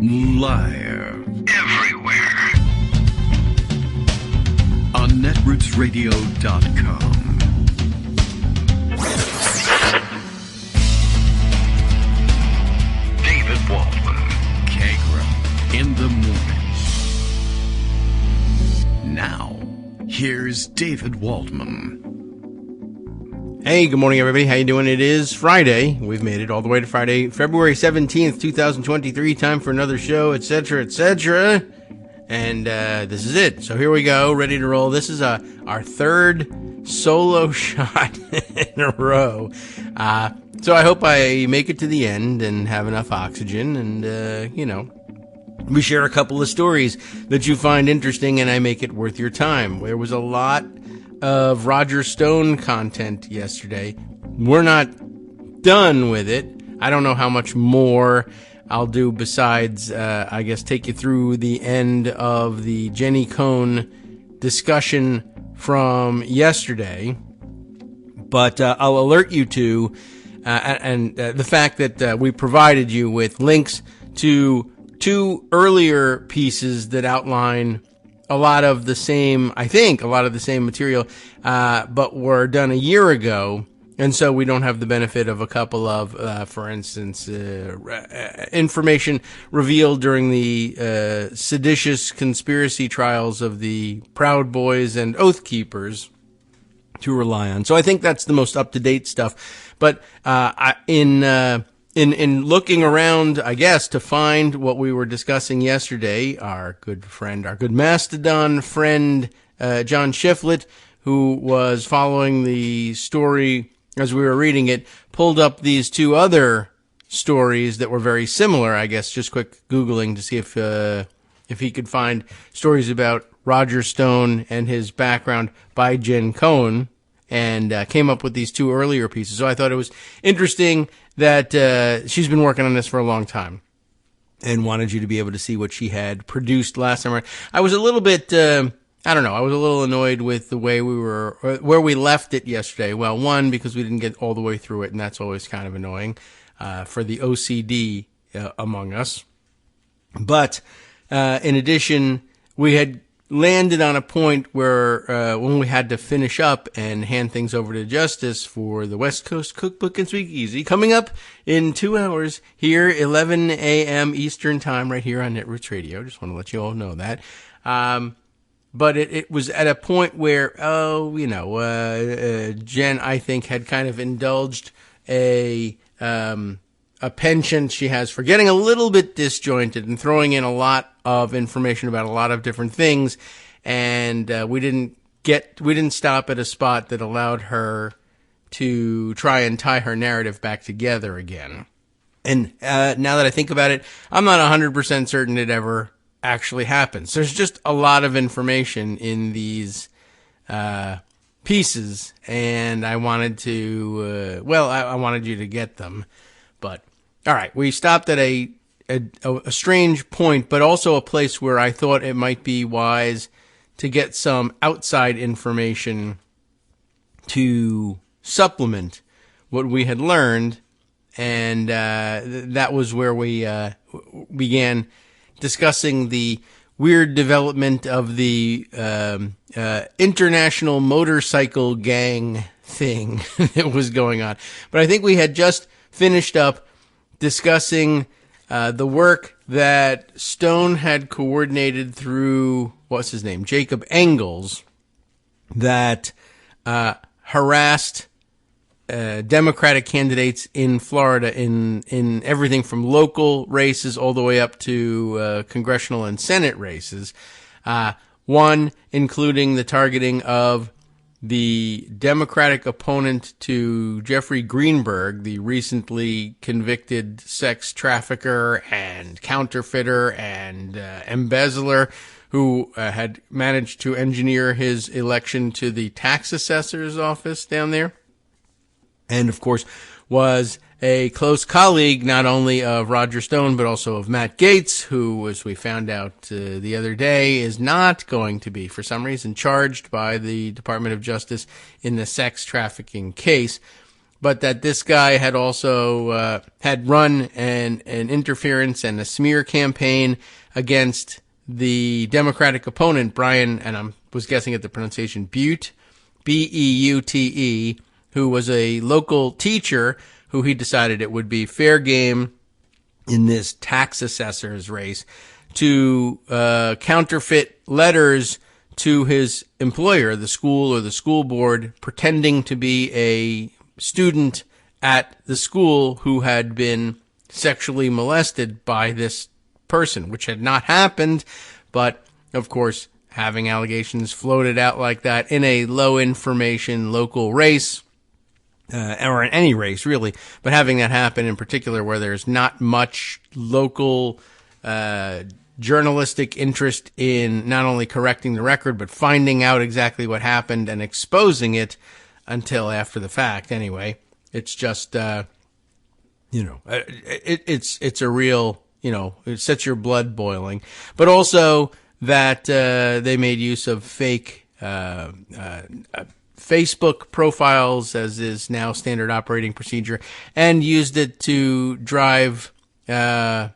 Live. Everywhere. On netrootsradio.com. David Waldman. Kagro. In the morning. Now, here's David Waldman. Hey, good morning, everybody. How you doing? It is Friday. We've made it all the way to Friday, February 17th, 2023. Time for another show, etc., etc. And this is it. So here we go, ready to roll. This is our third solo shot in a row. So I hope I make it to the end and have enough oxygen and, we share a couple of stories that you find interesting and I make it worth your time. There was a lot of Roger Stone content yesterday. We're not done with it. I don't know how much more I'll do besides, I guess, take you through the end of the Jenny Cohn discussion from yesterday. But I'll alert you to the fact that we provided you with links to two earlier pieces that outline a lot of the same material, but were done a year ago. And so we don't have the benefit of a couple of, for instance, information revealed during the seditious conspiracy trials of the Proud Boys and Oath Keepers to rely on. So I think that's the most up-to-date stuff. But in looking around, I guess, to find what we were discussing yesterday, our good Mastodon friend, John Shiflett, who was following the story as we were reading it, pulled up these two other stories that were very similar. I guess just quick Googling to see if he could find stories about Roger Stone and his background by Jen Cohn, and came up with these two earlier pieces. So I thought it was interesting that she's been working on this for a long time and wanted you to be able to see what she had produced last summer. I was a little bit, I was a little annoyed with the way where we left it yesterday. Well, one, because we didn't get all the way through it, and that's always kind of annoying for the OCD among us. But in addition, we had landed on a point where when we had to finish up and hand things over to Justice for the West Coast Cookbook and Speakeasy, coming up in 2 hours here, 11 a.m. Eastern Time, right here on Netroots Radio. Just want to let you all know that. But it was at a point where, Jen, I think, had kind of indulged a penchant she has for getting a little bit disjointed and throwing in a lot of information about a lot of different things. And, we didn't stop at a spot that allowed her to try and tie her narrative back together again. And, now that I think about it, I'm not 100% certain it ever actually happens. There's just a lot of information in these, pieces, and I wanted to, I wanted you to get them. But, all right, we stopped at a strange point, but also a place where I thought it might be wise to get some outside information to supplement what we had learned, and that was where we began discussing the weird development of the international motorcycle gang thing that was going on. But I think we had just finished up discussing the work that Stone had coordinated through, what's his name, Jacob Engels, that harassed Democratic candidates in Florida in everything from local races all the way up to congressional and Senate races. One including the targeting of the Democratic opponent to Jeffrey Greenberg, the recently convicted sex trafficker and counterfeiter and embezzler who had managed to engineer his election to the tax assessor's office down there. And, of course, was a close colleague not only of Roger Stone but also of Matt Gaetz, who, as we found out the other day, is not going to be, for some reason, charged by the Department of Justice in the sex trafficking case. but that this guy had also had run an interference and a smear campaign against the Democratic opponent, Brian, and I was guessing at the pronunciation, Butte, Beute, who was a local teacher who he decided it would be fair game in this tax assessor's race to counterfeit letters to his employer, the school or the school board, pretending to be a student at the school who had been sexually molested by this person, which had not happened, but of course having allegations floated out like that in a low information local race, or in any race really, but having that happen in particular where there's not much local journalistic interest in not only correcting the record but finding out exactly what happened and exposing it until after the fact. Anyway, it's just it's a real, it sets your blood boiling. But also that they made use of fake Facebook profiles, as is now standard operating procedure, and used it to drive other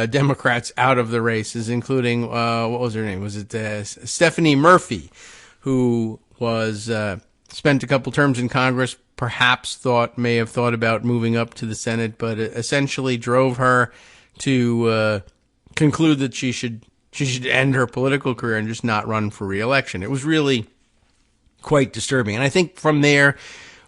Democrats out of the races, including what was her name? Was it Stephanie Murphy, who was spent a couple terms in Congress, perhaps may have thought about moving up to the Senate, but it essentially drove her to conclude that she should end her political career and just not run for re-election. It was really quite disturbing. And I think from there,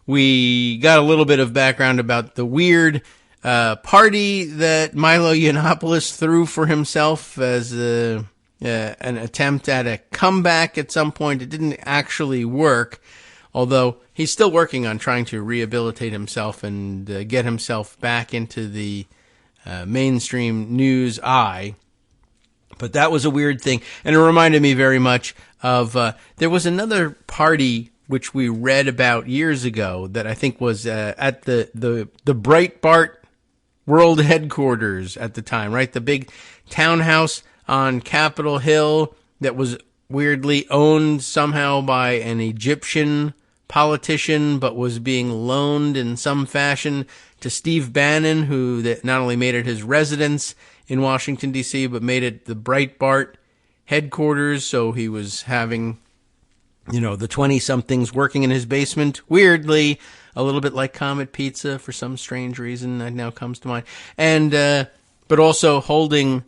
we got a little bit of background about the weird party that Milo Yiannopoulos threw for himself as an attempt at a comeback at some point. It didn't actually work, although he's still working on trying to rehabilitate himself and get himself back into the mainstream news eye. But that was a weird thing, and it reminded me very much of there was another party which we read about years ago that I think was at the Breitbart World headquarters at the time, right? The big townhouse on Capitol Hill that was weirdly owned somehow by an Egyptian politician, but was being loaned in some fashion to Steve Bannon, who that not only made it his residence in Washington, D.C., but made it the Breitbart headquarters. So he was having, the 20-somethings working in his basement, weirdly, a little bit like Comet Pizza for some strange reason that now comes to mind. And, but also holding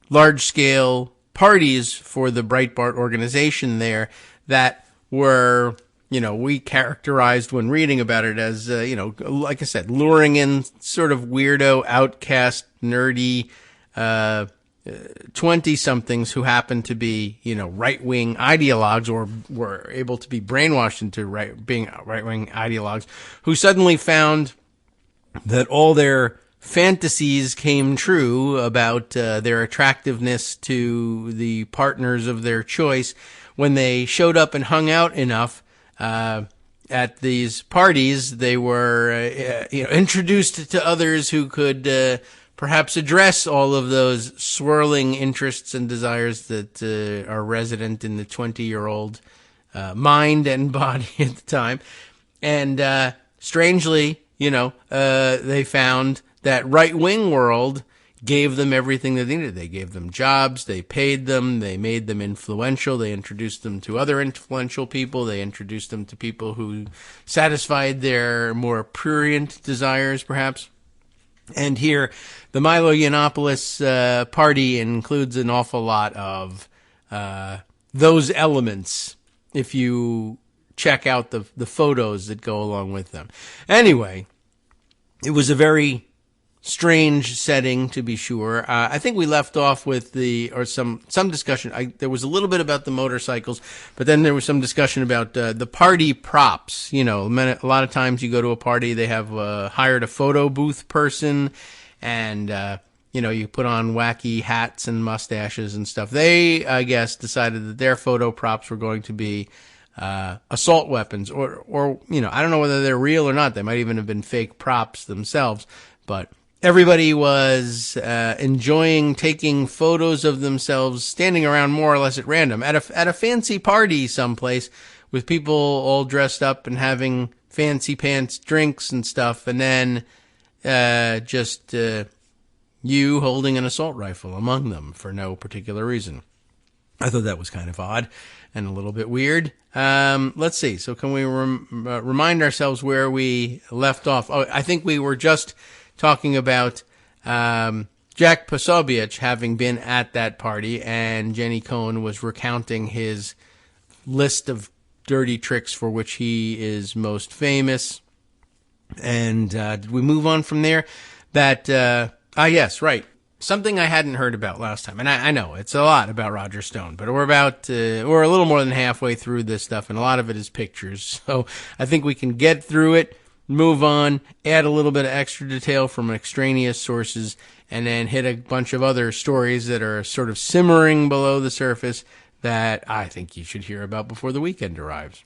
large-scale parties for the Breitbart organization there that were, we characterized when reading about it as, like I said, luring in sort of weirdo, outcast, nerdy, 20-somethings who happen to be, right-wing ideologues or were able to be brainwashed into being right-wing ideologues, who suddenly found that all their fantasies came true about their attractiveness to the partners of their choice when they showed up and hung out enough at these parties. They were introduced to others who could perhaps address all of those swirling interests and desires that are resident in the 20-year-old mind and body at the time. And strangely, they found that right-wing world gave them everything that they needed. They gave them jobs, they paid them, they made them influential, they introduced them to other influential people, they introduced them to people who satisfied their more prurient desires, perhaps. And here, the Milo Yiannopoulos party includes an awful lot of those elements if you check out the photos that go along with them. Anyway, it was a very strange setting, to be sure. I think we left off with some discussion. There was a little bit about the motorcycles, but then there was some discussion about the party props. A lot of times you go to a party, they have hired a photo booth person, and you put on wacky hats and mustaches and stuff. They, I guess, decided that their photo props were going to be assault weapons, or I don't know whether they're real or not. They might even have been fake props themselves, but everybody was enjoying taking photos of themselves standing around more or less at random at a fancy party someplace with people all dressed up and having fancy pants drinks and stuff, and then just you holding an assault rifle among them for no particular reason. I thought that was kind of odd and a little bit weird. Let's see. So can we remind ourselves where we left off? Oh, I think we were just talking about Jack Posobiec having been at that party, and Jenny Cohn was recounting his list of dirty tricks for which he is most famous. And did we move on from there? Yes, right. Something I hadn't heard about last time, and I know it's a lot about Roger Stone, but we're a little more than halfway through this stuff, and a lot of it is pictures. So I think we can get through it, move on, add a little bit of extra detail from extraneous sources, and then hit a bunch of other stories that are sort of simmering below the surface that I think you should hear about before the weekend arrives.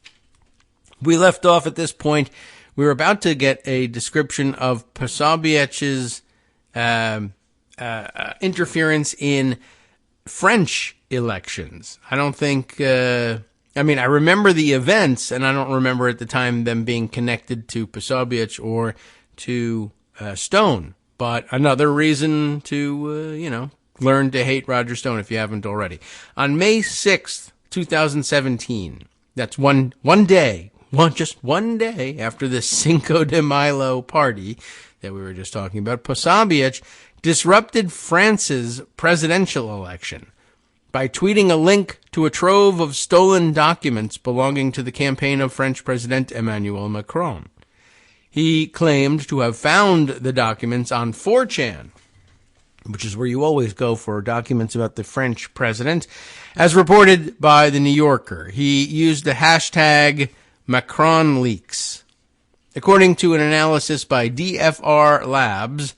We left off at this point. We were about to get a description of Posobiec's interference in French elections. I don't think, I remember the events, and I don't remember at the time them being connected to Posobiec or to Stone. But another reason to, learn to hate Roger Stone if you haven't already. On May 6th, 2017, that's one day after the Cinco de Mayo party that we were just talking about, Posobiec disrupted France's presidential election by tweeting a link to a trove of stolen documents belonging to the campaign of French President Emmanuel Macron. He claimed to have found the documents on 4chan, which is where you always go for documents about the French president, as reported by The New Yorker. He used the hashtag MacronLeaks. According to an analysis by DFR Labs,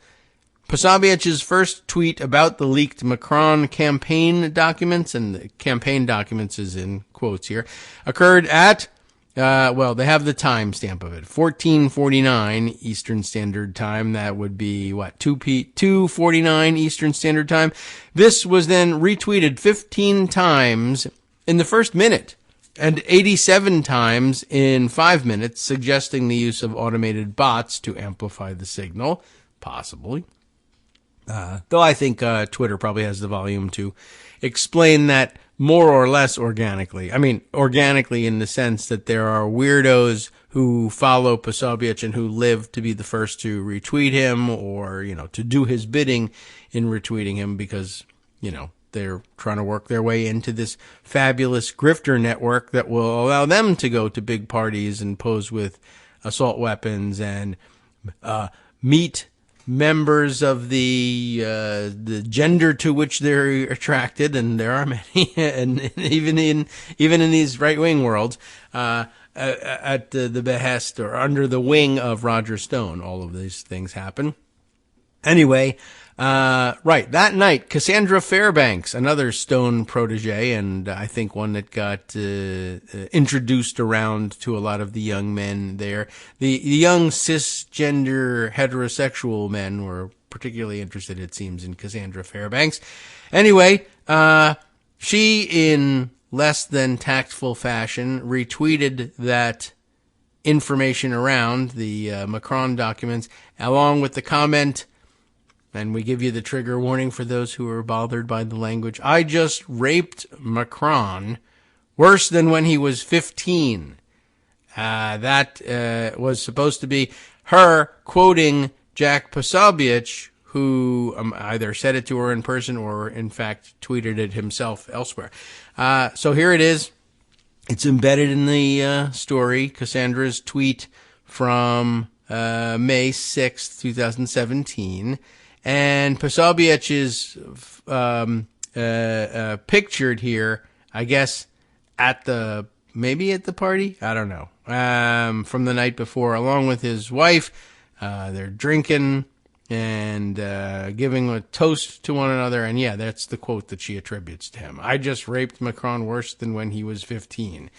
Posobiec's first tweet about the leaked Macron campaign documents, and the campaign documents is in quotes here, occurred at, they have the timestamp of it, 14:49 Eastern Standard Time. That would be, 2:49 Eastern Standard Time. This was then retweeted 15 times in the first minute and 87 times in 5 minutes, suggesting the use of automated bots to amplify the signal, possibly. Though I think Twitter probably has the volume to explain that more or less organically. I mean, organically in the sense that there are weirdos who follow Posobiec and who live to be the first to retweet him or, to do his bidding in retweeting him because, they're trying to work their way into this fabulous grifter network that will allow them to go to big parties and pose with assault weapons and meet members of the gender to which they're attracted, and there are many, and even in these right-wing worlds, at the behest or under the wing of Roger Stone, all of these things happen. Anyway, that night, Cassandra Fairbanks, another Stone protege, and I think one that got introduced around to a lot of the young men there. The young cisgender heterosexual men were particularly interested, it seems, in Cassandra Fairbanks. Anyway, she, in less than tactful fashion, retweeted that information around the Macron documents, along with the comment, and we give you the trigger warning for those who are bothered by the language, "I just raped Macron worse than when he was 15. That was supposed to be her quoting Jack Posobiec, who either said it to her in person or, in fact, tweeted it himself elsewhere. So here it is. It's embedded in the story, Cassandra's tweet from May 6th, 2017. And Posobiec is pictured here, I guess, maybe at the party? I don't know. From the night before, along with his wife. They're drinking and giving a toast to one another. And yeah, that's the quote that she attributes to him. "I just raped Macron worse than when he was 15.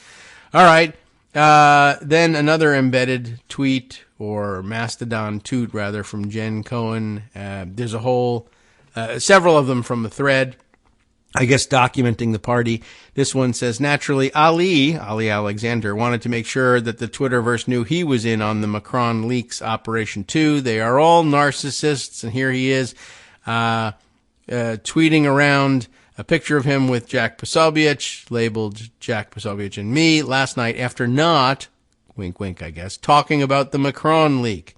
All right. Then another embedded tweet, or Mastodon toot, rather, from Jen Cohn. There's a whole, several of them from the thread. I guess documenting the party. This one says, naturally, Ali Alexander, wanted to make sure that the Twitterverse knew he was in on the Macron leaks operation too. They are all narcissists, and here he is, tweeting around a picture of him with Jack Posobiec, labeled Jack Posobiec and me, last night after not, wink wink I guess, talking about the Macron leak.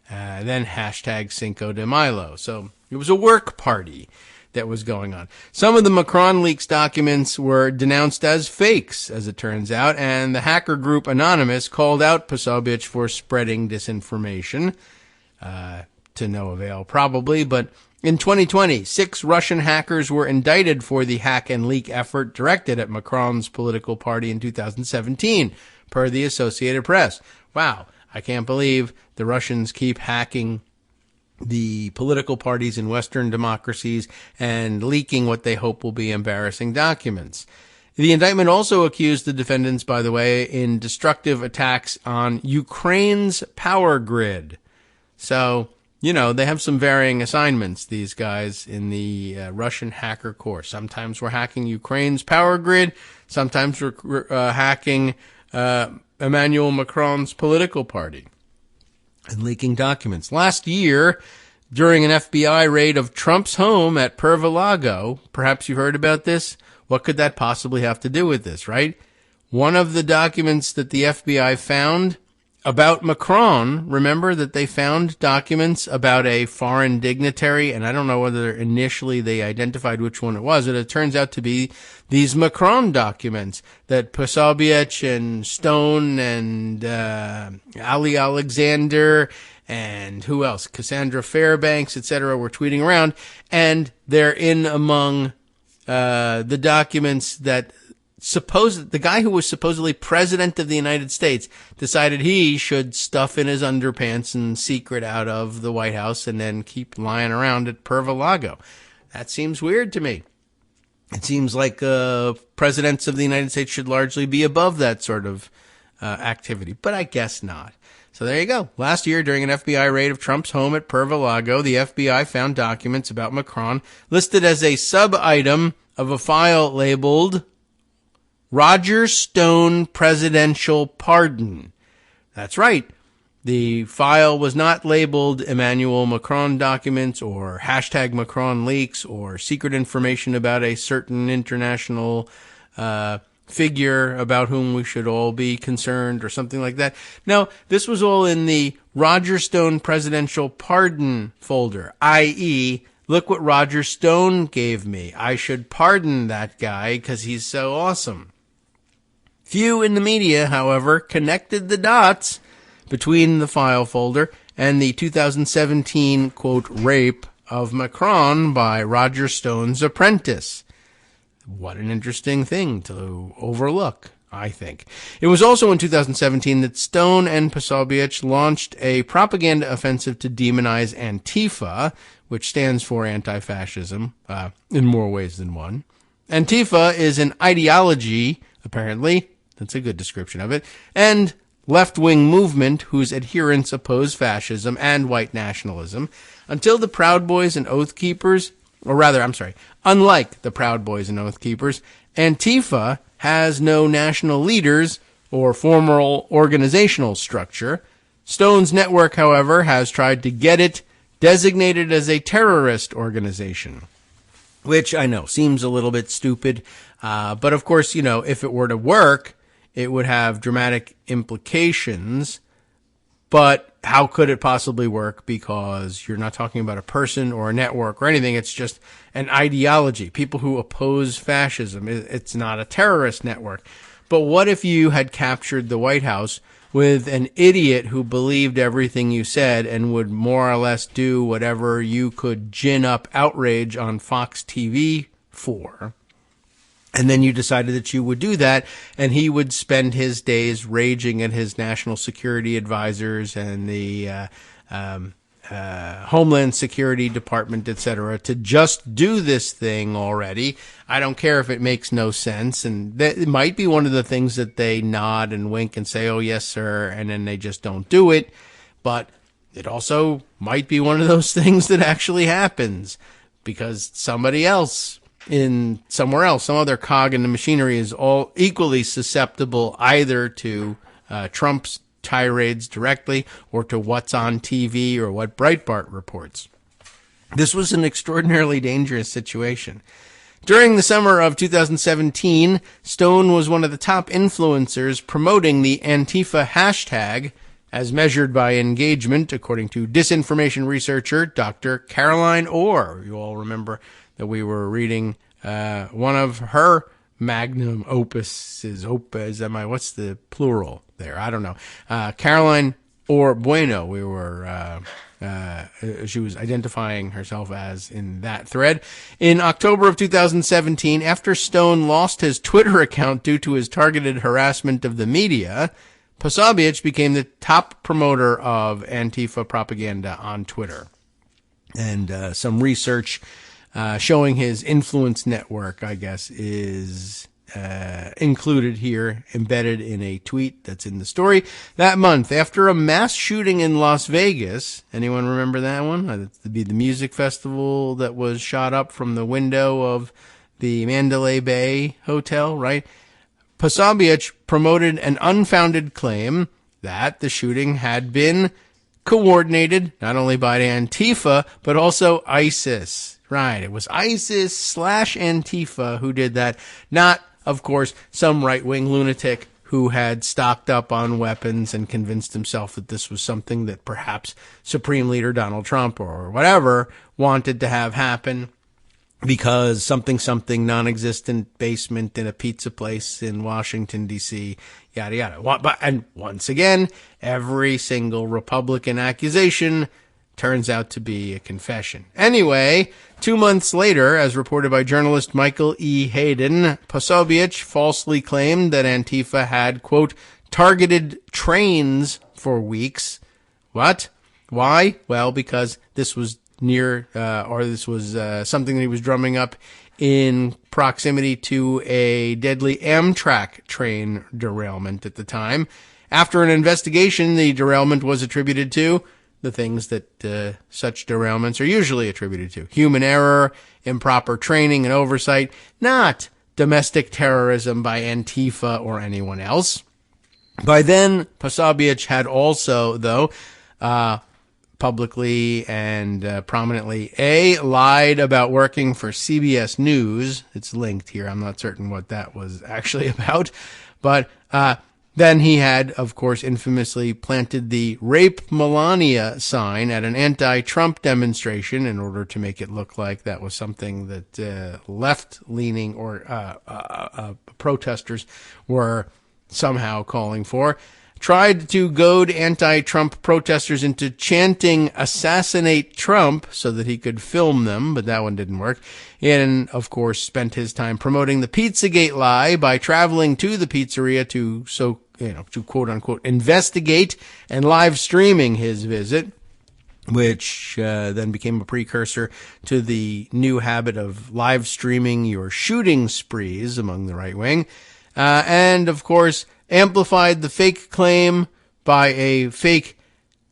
Then hashtag Cinco de Milo. So it was a work party that was going on. Some of the Macron leaks documents were denounced as fakes, as it turns out, and the hacker group Anonymous called out Posobiec for spreading disinformation, to no avail probably, but in 2020, 6 Russian hackers were indicted for the hack and leak effort directed at Macron's political party in 2017, per the Associated Press. Wow, I can't believe the Russians keep hacking the political parties in Western democracies and leaking what they hope will be embarrassing documents. The indictment also accused the defendants, by the way, in destructive attacks on Ukraine's power grid. So, you know, they have some varying assignments, these guys in the Russian hacker corps. Sometimes we're hacking Ukraine's power grid. Sometimes we're hacking Emmanuel Macron's political party and leaking documents. Last year, during an FBI raid of Trump's home at Pervalago, perhaps you've heard about this. What could that possibly have to do with this, right? One of the documents that the FBI found about Macron, remember that they found documents about a foreign dignitary, and I don't know whether initially they identified which one it was, but it turns out to be these Macron documents that Posobiec and Stone and Ali Alexander and who else? Cassandra Fairbanks, etc. were tweeting around, and they're in among the documents that the guy who was supposedly president of the United States decided he should stuff in his underpants and secret out of the White House and then keep lying around at Pervalago. That seems weird to me. It seems like presidents of the United States should largely be above that sort of activity, but I guess not. So there you go. Last year, during an FBI raid of Trump's home at Pervalago, the FBI found documents about Macron listed as a sub-item of a file labeled Roger Stone Presidential Pardon. That's right. The file was not labeled Emmanuel Macron documents or hashtag Macron leaks or secret information about a certain international figure about whom we should all be concerned or something like that. No, this was all in the Roger Stone Presidential Pardon folder, i.e., look what Roger Stone gave me. I should pardon that guy because he's so awesome. Few in the media, however, connected the dots between the file folder and the 2017, quote, rape of Macron by Roger Stone's apprentice. What an interesting thing to overlook, I think. It was also in 2017 that Stone and Posobiec launched a propaganda offensive to demonize Antifa, which stands for anti-fascism, in more ways than one. Antifa is an ideology, apparently, that's a good description of it, and left-wing movement whose adherents oppose fascism and white nationalism until the Proud Boys and Oath Keepers, unlike the Proud Boys and Oath Keepers, Antifa has no national leaders or formal organizational structure. Stone's network, however, has tried to get it designated as a terrorist organization, which I know seems a little bit stupid, but of course, you know, if it were to work, it would have dramatic implications, but how could it possibly work? Because you're not talking about a person or a network or anything. It's just an ideology. People who oppose fascism. It's not a terrorist network. But what if you had captured the White House with an idiot who believed everything you said and would more or less do whatever you could gin up outrage on Fox TV for? And then you decided that you would do that, and he would spend his days raging at his national security advisors and the Homeland Security Department, etc., to just do this thing already. I don't care if it makes no sense, and it might be one of the things that they nod and wink and say, oh, yes, sir, and then they just don't do it. But it also might be one of those things that actually happens because somebody else in somewhere else, some other cog in the machinery is all equally susceptible either to Trump's tirades directly or to what's on TV or what Breitbart reports. This was an extraordinarily dangerous situation. During the summer of 2017, Stone was one of the top influencers promoting the Antifa hashtag, as measured by engagement, according to disinformation researcher Dr. Caroline Orr. You all remember that we were reading one of her magnum opuses. What's the plural there? I don't know. Caroline Orr Bueno. We were she was identifying herself as in that thread. In October of 2017, after Stone lost his Twitter account due to his targeted harassment of the media, Posobiec became the top promoter of Antifa propaganda on Twitter. And some research showing his influence network, I guess, is included here, embedded in a tweet that's in the story. That month, after a mass shooting in Las Vegas, anyone remember that one? That'd be the music festival that was shot up from the window of the Mandalay Bay Hotel, right? Posobiec promoted an unfounded claim that the shooting had been coordinated not only by Antifa, but also ISIS. Right, it was ISIS/Antifa who did that, not, of course, some right-wing lunatic who had stocked up on weapons and convinced himself that this was something that perhaps Supreme Leader Donald Trump or whatever wanted to have happen. Because something non-existent basement in a pizza place in Washington, D.C., yada, yada. And once again, every single Republican accusation turns out to be a confession. Anyway, 2 months later, as reported by journalist Michael E. Hayden, Posobiec falsely claimed that Antifa had, quote, targeted trains for weeks. What? Why? Well, because this was something that he was drumming up in proximity to a deadly Amtrak train derailment at the time. After an investigation, the derailment was attributed to the things that such derailments are usually attributed to: human error, improper training and oversight, not domestic terrorism by Antifa or anyone else. By then, Posobiec had also, though, publicly and prominently, lied about working for CBS News. It's linked here. I'm not certain what that was actually about. But then he had, of course, infamously planted the Rape Melania sign at an anti-Trump demonstration in order to make it look like that was something that left-leaning or protesters were somehow calling for. Tried to goad anti-Trump protesters into chanting "Assassinate Trump" so that he could film them, but that one didn't work. And, of course, spent his time promoting the Pizzagate lie by traveling to the pizzeria to quote-unquote investigate and live streaming his visit, which then became a precursor to the new habit of live streaming your shooting sprees among the right wing. And, of course, amplified the fake claim by a fake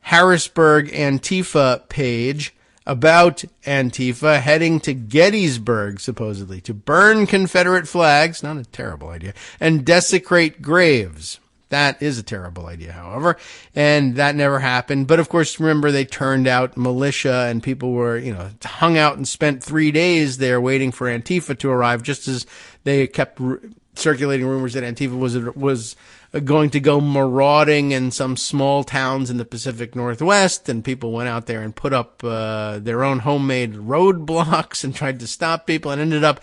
Harrisburg Antifa page about Antifa heading to Gettysburg, supposedly, to burn Confederate flags, not a terrible idea, and desecrate graves. That is a terrible idea, however, and that never happened. But, of course, remember, they turned out militia and people were, hung out and spent 3 days there waiting for Antifa to arrive, just as they kept circulating rumors that Antifa was going to go marauding in some small towns in the Pacific Northwest, and people went out there and put up their own homemade roadblocks and tried to stop people, and ended up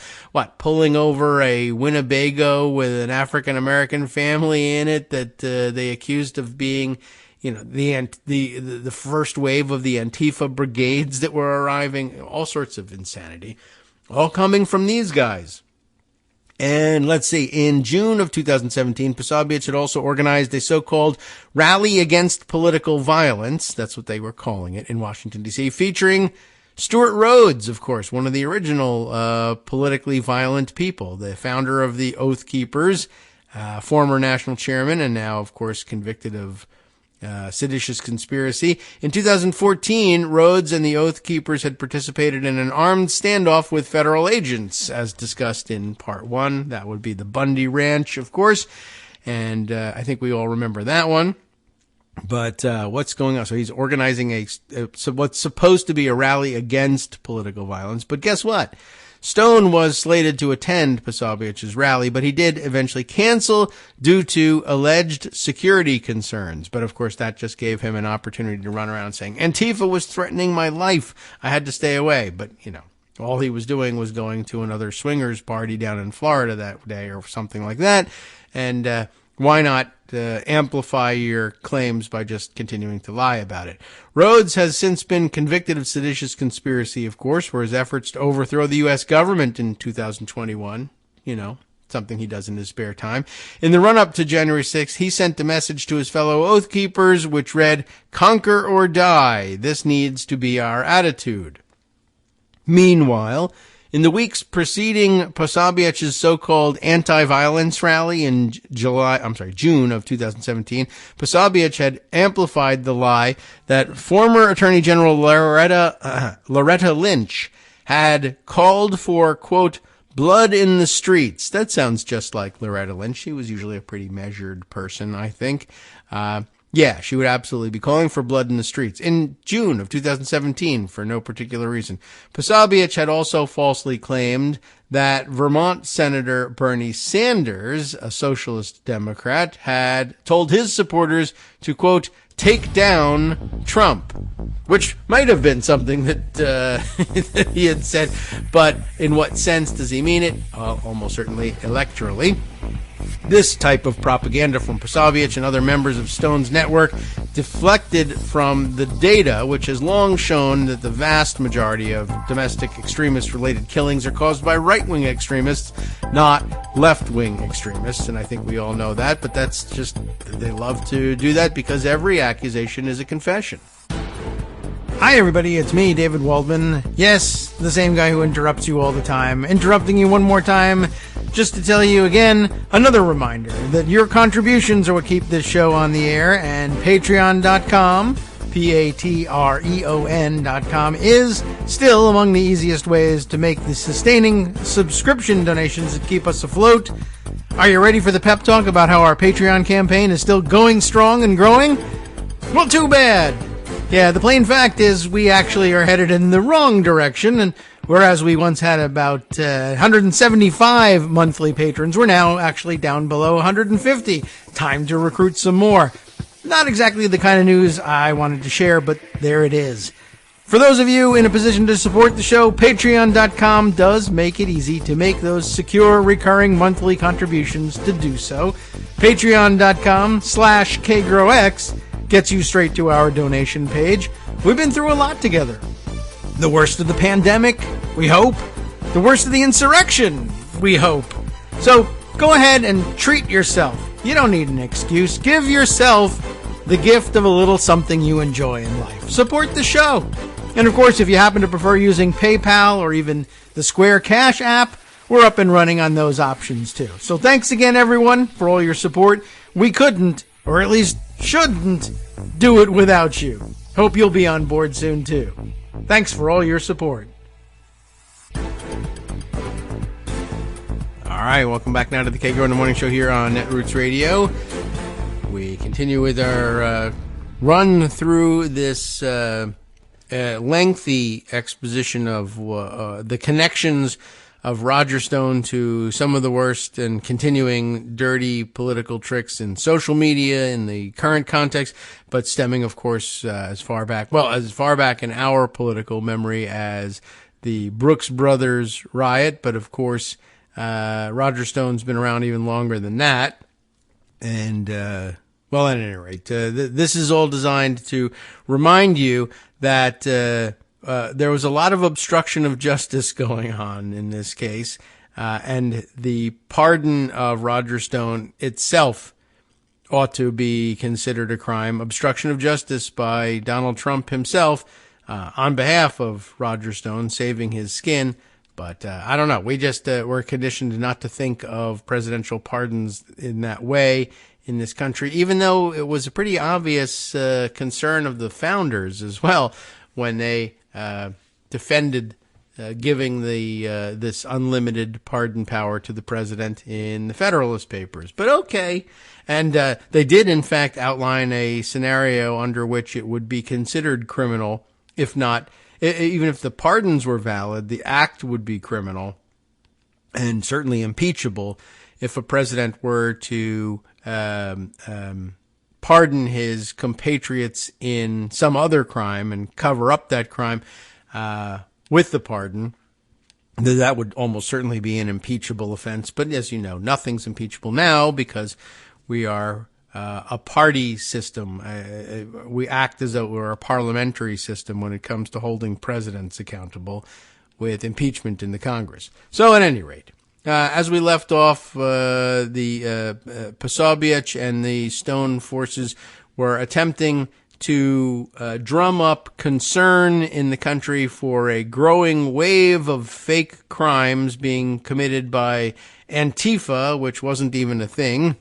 pulling over a Winnebago with an African American family in it that they accused of being the first wave of the Antifa brigades that were arriving. All sorts of insanity, all coming from these guys. And let's see, in June of 2017, Posobiec had also organized a so-called rally against political violence, that's what they were calling it, in Washington, D.C., featuring Stuart Rhodes, of course, one of the original politically violent people, the founder of the Oath Keepers, former national chairman, and now, of course, convicted of seditious conspiracy. In 2014, Rhodes and the Oath Keepers had participated in an armed standoff with federal agents, as discussed in Part 1. That would be the Bundy Ranch, of course. And I think we all remember that one. But what's going on? So he's organizing what's supposed to be a rally against political violence. But guess what? Stone was slated to attend Posobiec's rally, but he did eventually cancel due to alleged security concerns. But of course, that just gave him an opportunity to run around saying, Antifa was threatening my life. I had to stay away. But, all he was doing was going to another swingers party down in Florida that day or something like that. And why not amplify your claims by just continuing to lie about it? Rhodes has since been convicted of seditious conspiracy, of course, for his efforts to overthrow the U.S. government in 2021. Something he does in his spare time. In the run-up to January 6th, he sent a message to his fellow Oath Keepers, which read, "Conquer or die. This needs to be our attitude." Meanwhile, in the weeks preceding Posobiec's so-called anti-violence rally in June of 2017, Posobiec had amplified the lie that former Attorney General Loretta Lynch had called for, quote, blood in the streets. That sounds just like Loretta Lynch. She was usually a pretty measured person, I think. Yeah, she would absolutely be calling for blood in the streets in June of 2017 for no particular reason. Posobiec had also falsely claimed that Vermont Senator Bernie Sanders, a socialist Democrat, had told his supporters to, quote, take down Trump, which might have been something that that he had said, but in what sense does he mean it? Almost certainly electorally. This type of propaganda from Posobiec and other members of Stone's network deflected from the data, which has long shown that the vast majority of domestic extremist-related killings are caused by right-wing extremists, not left-wing extremists. And I think we all know that, but that's just, they love to do that because every accusation is a confession. Hi everybody, it's me, David Waldman. Yes, the same guy who interrupts you all the time. Interrupting you one more time, just to tell you again, another reminder that your contributions are what keep this show on the air, and patreon.com, patreon.com, is still among the easiest ways to make the sustaining subscription donations that keep us afloat. Are you ready for the pep talk about how our Patreon campaign is still going strong and growing? Well, too bad. Yeah, the plain fact is we actually are headed in the wrong direction, and whereas we once had about 175 monthly patrons, we're now actually down below 150. Time to recruit some more. Not exactly the kind of news I wanted to share, but there it is. For those of you in a position to support the show, patreon.com does make it easy to make those secure, recurring monthly contributions to do so. Patreon.com/KagroX gets you straight to our donation page. We've been through a lot together. The worst of the pandemic, we hope. The worst of the insurrection, we hope. So go ahead and treat yourself. You don't need an excuse. Give yourself the gift of a little something you enjoy in life. Support the show. And of course, if you happen to prefer using PayPal or even the Square Cash app, we're up and running on those options too. So thanks again, everyone, for all your support. We couldn't, or at least shouldn't, do it without you. Hope you'll be on board soon too. Thanks for all your support. All right, welcome back now to the Kagro in the Morning Show here on Netroots Radio. We continue with our run through this lengthy exposition of the connections of Roger Stone to some of the worst and continuing dirty political tricks in social media in the current context, but stemming, of course, as far back in our political memory as the Brooks Brothers riot. But of course, Roger Stone's been around even longer than that. And, well, at any rate, this is all designed to remind you that there was a lot of obstruction of justice going on in this case, and the pardon of Roger Stone itself ought to be considered a crime. Obstruction of justice by Donald Trump himself on behalf of Roger Stone, saving his skin. But I don't know. We just were conditioned not to think of presidential pardons in that way. in this country, even though it was a pretty obvious concern of the founders as well when they defended giving this unlimited pardon power to the president in the Federalist Papers. But okay. And they did, in fact, outline a scenario under which it would be considered criminal, if not, even if the pardons were valid, the act would be criminal and certainly impeachable if a president were to pardon his compatriots in some other crime and cover up that crime with the pardon. That would almost certainly be an impeachable offense. But as you know, nothing's impeachable now because we are a party system. We act as though we're a parliamentary system when it comes to holding presidents accountable with impeachment in the Congress. So at any rate, as we left off, the Posobiec and the Stone forces were attempting to drum up concern in the country for a growing wave of fake crimes being committed by Antifa, which wasn't even a thing.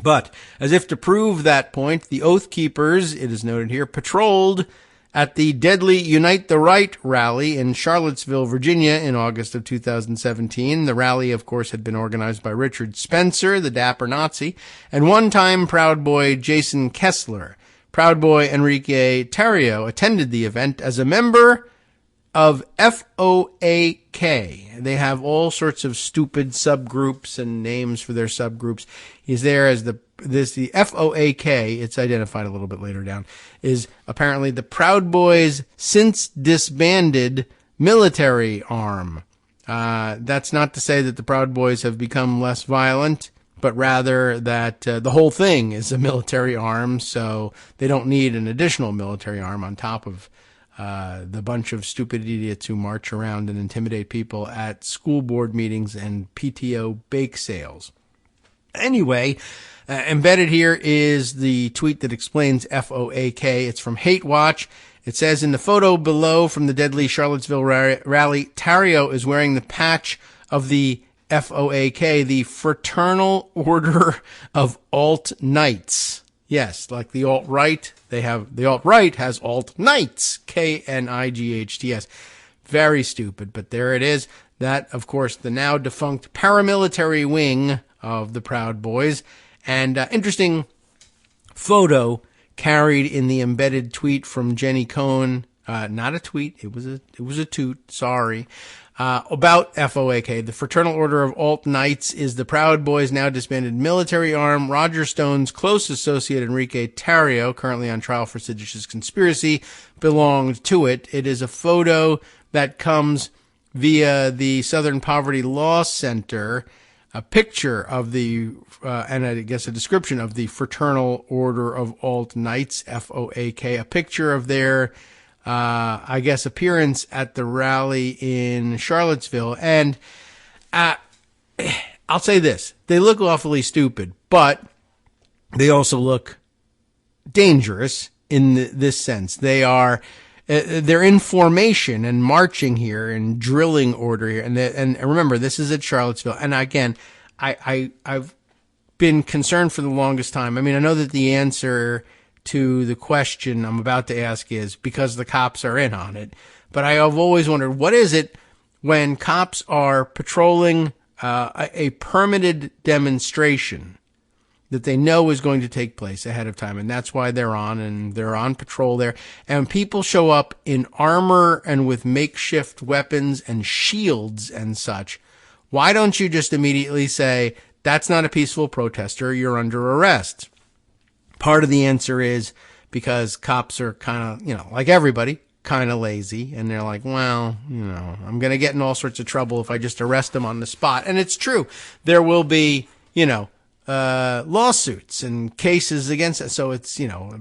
But as if to prove that point, the Oath Keepers, it is noted here, patrolled at the deadly Unite the Right rally in Charlottesville, Virginia in August of 2017. The rally, of course, had been organized by Richard Spencer, the dapper Nazi, and one-time Proud Boy Jason Kessler. Proud Boy Enrique Tarrio attended the event as a member of FOAK. They have all sorts of stupid subgroups and names for their subgroups. He's there as the FOAK, it's identified a little bit later down, is apparently the Proud Boys' since disbanded military arm. That's not to say that the Proud Boys have become less violent, but rather that the whole thing is a military arm, so they don't need an additional military arm on top of the bunch of stupid idiots who march around and intimidate people at school board meetings and PTO bake sales. Anyway, embedded here is the tweet that explains FOAK. It's from Hate Watch. It says, in the photo below from the deadly Charlottesville rally, Tarrio is wearing the patch of the FOAK, the Fraternal Order of Alt-Knights. Yes, like the alt-right, the alt-right has alt-knights, Knights. Very stupid, but there it is. That, of course, the now defunct paramilitary wing of the Proud Boys. And interesting photo carried in the embedded tweet from Jenny Cohn. Not a tweet, it was a toot, sorry. About FOAK, the Fraternal Order of Alt-Knights is the Proud Boys' now disbanded military arm. Roger Stone's close associate Enrique Tarrio, currently on trial for seditious conspiracy, belonged to it. It is a photo that comes via the Southern Poverty Law Center, a picture of the, and I guess a description of the Fraternal Order of Alt-Knights, FOAK, a picture of their I guess, appearance at the rally in Charlottesville. And I'll say this. They look awfully stupid, but they also look dangerous in this sense. They're in formation and marching here in drilling order here. And remember, this is at Charlottesville. And again, I've been concerned for the longest time. I mean, I know that the answer to the question I'm about to ask is because the cops are in on it. But I have always wondered, what is it when cops are patrolling a permitted demonstration that they know is going to take place ahead of time? And that's why they're on patrol there. And people show up in armor and with makeshift weapons and shields and such. Why don't you just immediately say, that's not a peaceful protester, you're under arrest? Part of the answer is because cops are kind of, like everybody, kind of lazy. And they're like, well, I'm going to get in all sorts of trouble if I just arrest them on the spot. And it's true. There will be, lawsuits and cases against it. So it's,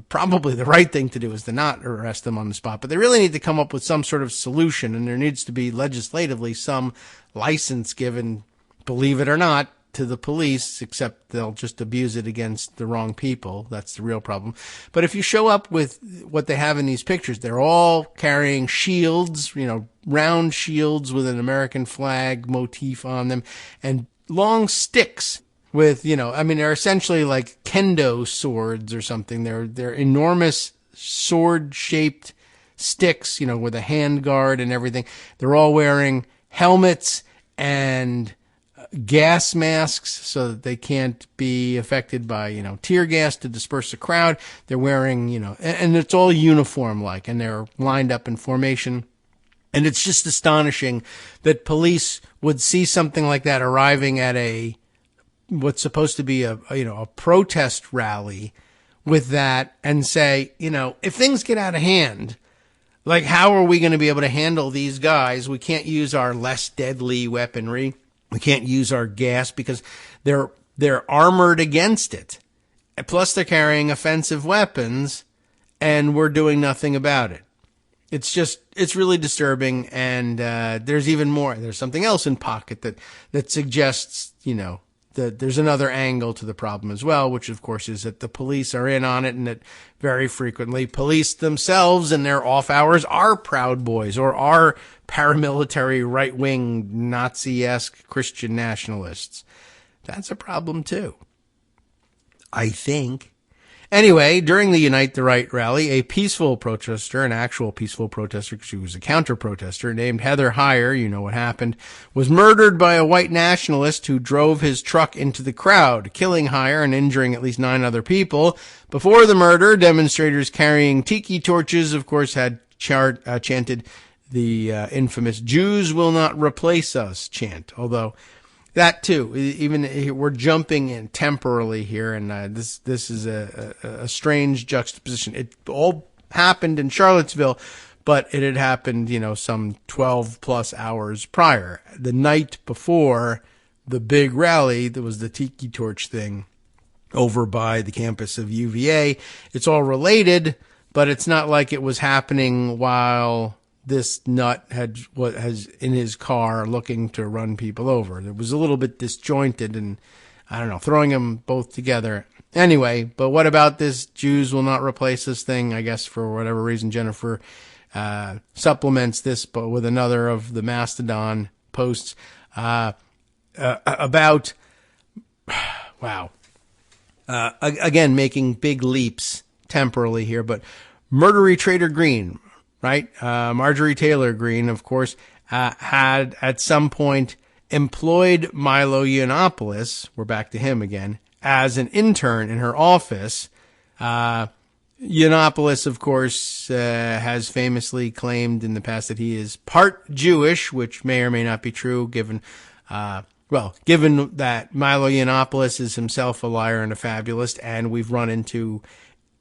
probably the right thing to do is to not arrest them on the spot. But they really need to come up with some sort of solution. And there needs to be legislatively some license given, believe it or not, to the police, except they'll just abuse it against the wrong people. That's the real problem. But if you show up with what they have in these pictures, they're all carrying shields, round shields with an American flag motif on them and long sticks. with, they're essentially like kendo swords or something. They're enormous sword-shaped sticks, with a hand guard and everything. They're all wearing helmets and gas masks so that they can't be affected by, tear gas to disperse the crowd. They're wearing, and it's all uniform-like, and they're lined up in formation. And it's just astonishing that police would see something like that arriving at what's supposed to be a protest rally with that and say, if things get out of hand, like, how are we going to be able to handle these guys? We can't use our less deadly weaponry. We can't use our gas because they're armored against it. Plus, they're carrying offensive weapons, and we're doing nothing about it. It's really disturbing, and there's even more. There's something else in pocket that suggests, that there's another angle to the problem as well, which of course is that the police are in on it, and that very frequently police themselves in their off hours are Proud Boys or are paramilitary right-wing Nazi-esque Christian nationalists. That's a problem too, I think. Anyway, during the Unite the Right rally, a peaceful protester, an actual peaceful protester, because she was a counter-protester, named Heather Heyer, you know what happened, was murdered by a white nationalist who drove his truck into the crowd, killing Heyer and injuring at least 9 other people. Before the murder, demonstrators carrying tiki torches, of course, had chanted the infamous "Jews will not replace us" chant, although that too, even we're jumping in temporally here, and this is a strange juxtaposition. It all happened in Charlottesville, but it had happened, some 12 plus hours prior. The night before the big rally, there was the Tiki Torch thing over by the campus of UVA. It's all related, but it's not like it was happening while this nut has in his car looking to run people over. It was a little bit disjointed, and I don't know, throwing them both together. Anyway, but what about this Jews will not replace this thing? I guess for whatever reason, Jennifer supplements this but with another of the Mastodon posts about, wow, again, making big leaps temporally here, but Murdery Trader Green, right? Marjorie Taylor Greene, of course, had at some point employed Milo Yiannopoulos, we're back to him again, as an intern in her office. Yiannopoulos, of course, has famously claimed in the past that he is part Jewish, which may or may not be true, given that Milo Yiannopoulos is himself a liar and a fabulist, and we've run into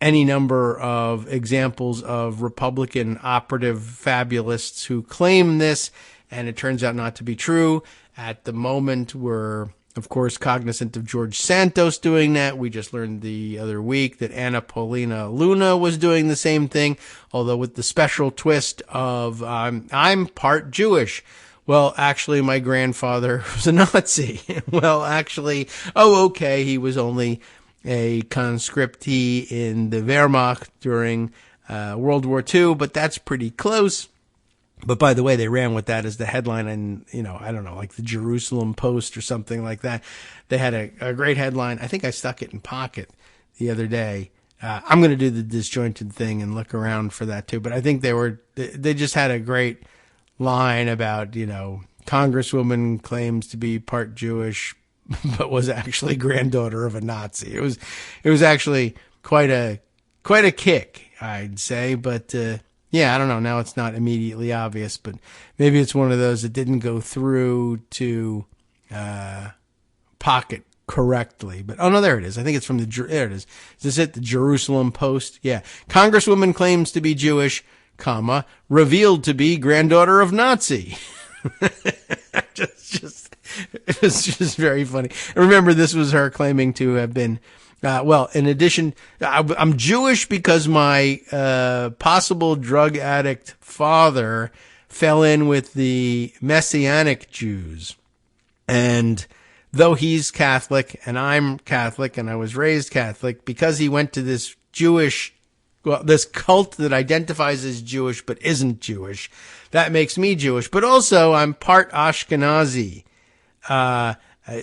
any number of examples of Republican operative fabulists who claim this, and it turns out not to be true. At the moment, we're, of course, cognizant of George Santos doing that. We just learned the other week that Anna Paulina Luna was doing the same thing, although with the special twist of I'm part Jewish. Well, actually, my grandfather was a Nazi. Well, actually, okay, he was only a conscriptee in the Wehrmacht during World War II, but that's pretty close. But by the way, they ran with that as the headline in, I don't know, like the Jerusalem Post or something like that. They had a great headline. I think I stuck it in pocket the other day. I'm going to do the disjointed thing and look around for that too. But I think they just had a great line about, Congresswoman claims to be part Jewish, but was actually granddaughter of a Nazi. It was actually quite a kick, I'd say. But yeah, I don't know. Now it's not immediately obvious, but maybe it's one of those that didn't go through to pocket correctly. But no, there it is. I think it's from there it is. Is this it? The Jerusalem Post? Yeah. Congresswoman claims to be Jewish, comma, revealed to be granddaughter of Nazi. It was just very funny. And remember, this was her claiming to have been, in addition, I'm Jewish because my possible drug addict father fell in with the Messianic Jews. And though he's Catholic and I'm Catholic and I was raised Catholic, because he went to this this cult that identifies as Jewish but isn't Jewish, that makes me Jewish. But also, I'm part Ashkenazi.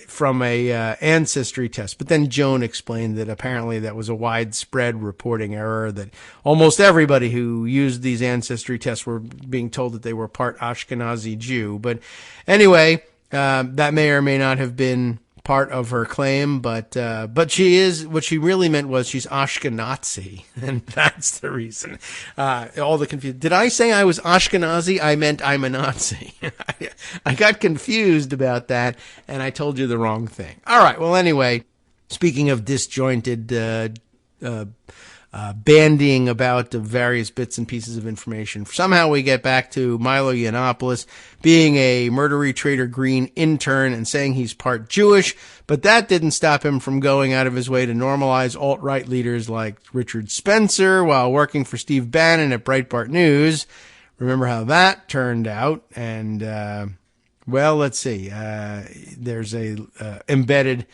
from a ancestry test. But then Joan explained that apparently that was a widespread reporting error, that almost everybody who used these ancestry tests were being told that they were part Ashkenazi Jew. But anyway, that may or may not have been part of her claim, but she is, what she really meant was she's Ashkenazi, and that's the reason. All the confusion. Did I say I was Ashkenazi? I meant I'm a Nazi. I got confused about that, and I told you the wrong thing. All right. Well, anyway, speaking of disjointed, bandying about the various bits and pieces of information, somehow we get back to Milo Yiannopoulos being a murdery Trader Green intern and saying he's part Jewish, but that didn't stop him from going out of his way to normalize alt-right leaders like Richard Spencer while working for Steve Bannon at Breitbart News. Remember how that turned out? And, well, let's see. There's a embedded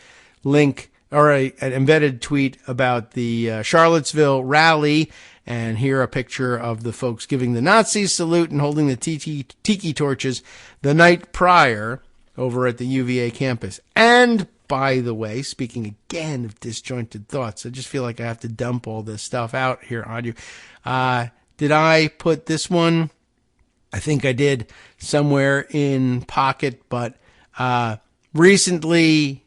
link or an embedded tweet about the Charlottesville rally, and here a picture of the folks giving the Nazis salute and holding the tiki torches the night prior over at the UVA campus. And, by the way, speaking again of disjointed thoughts, I just feel like I have to dump all this stuff out here on you. Did I put this one? I think I did somewhere in Pocket, but recently,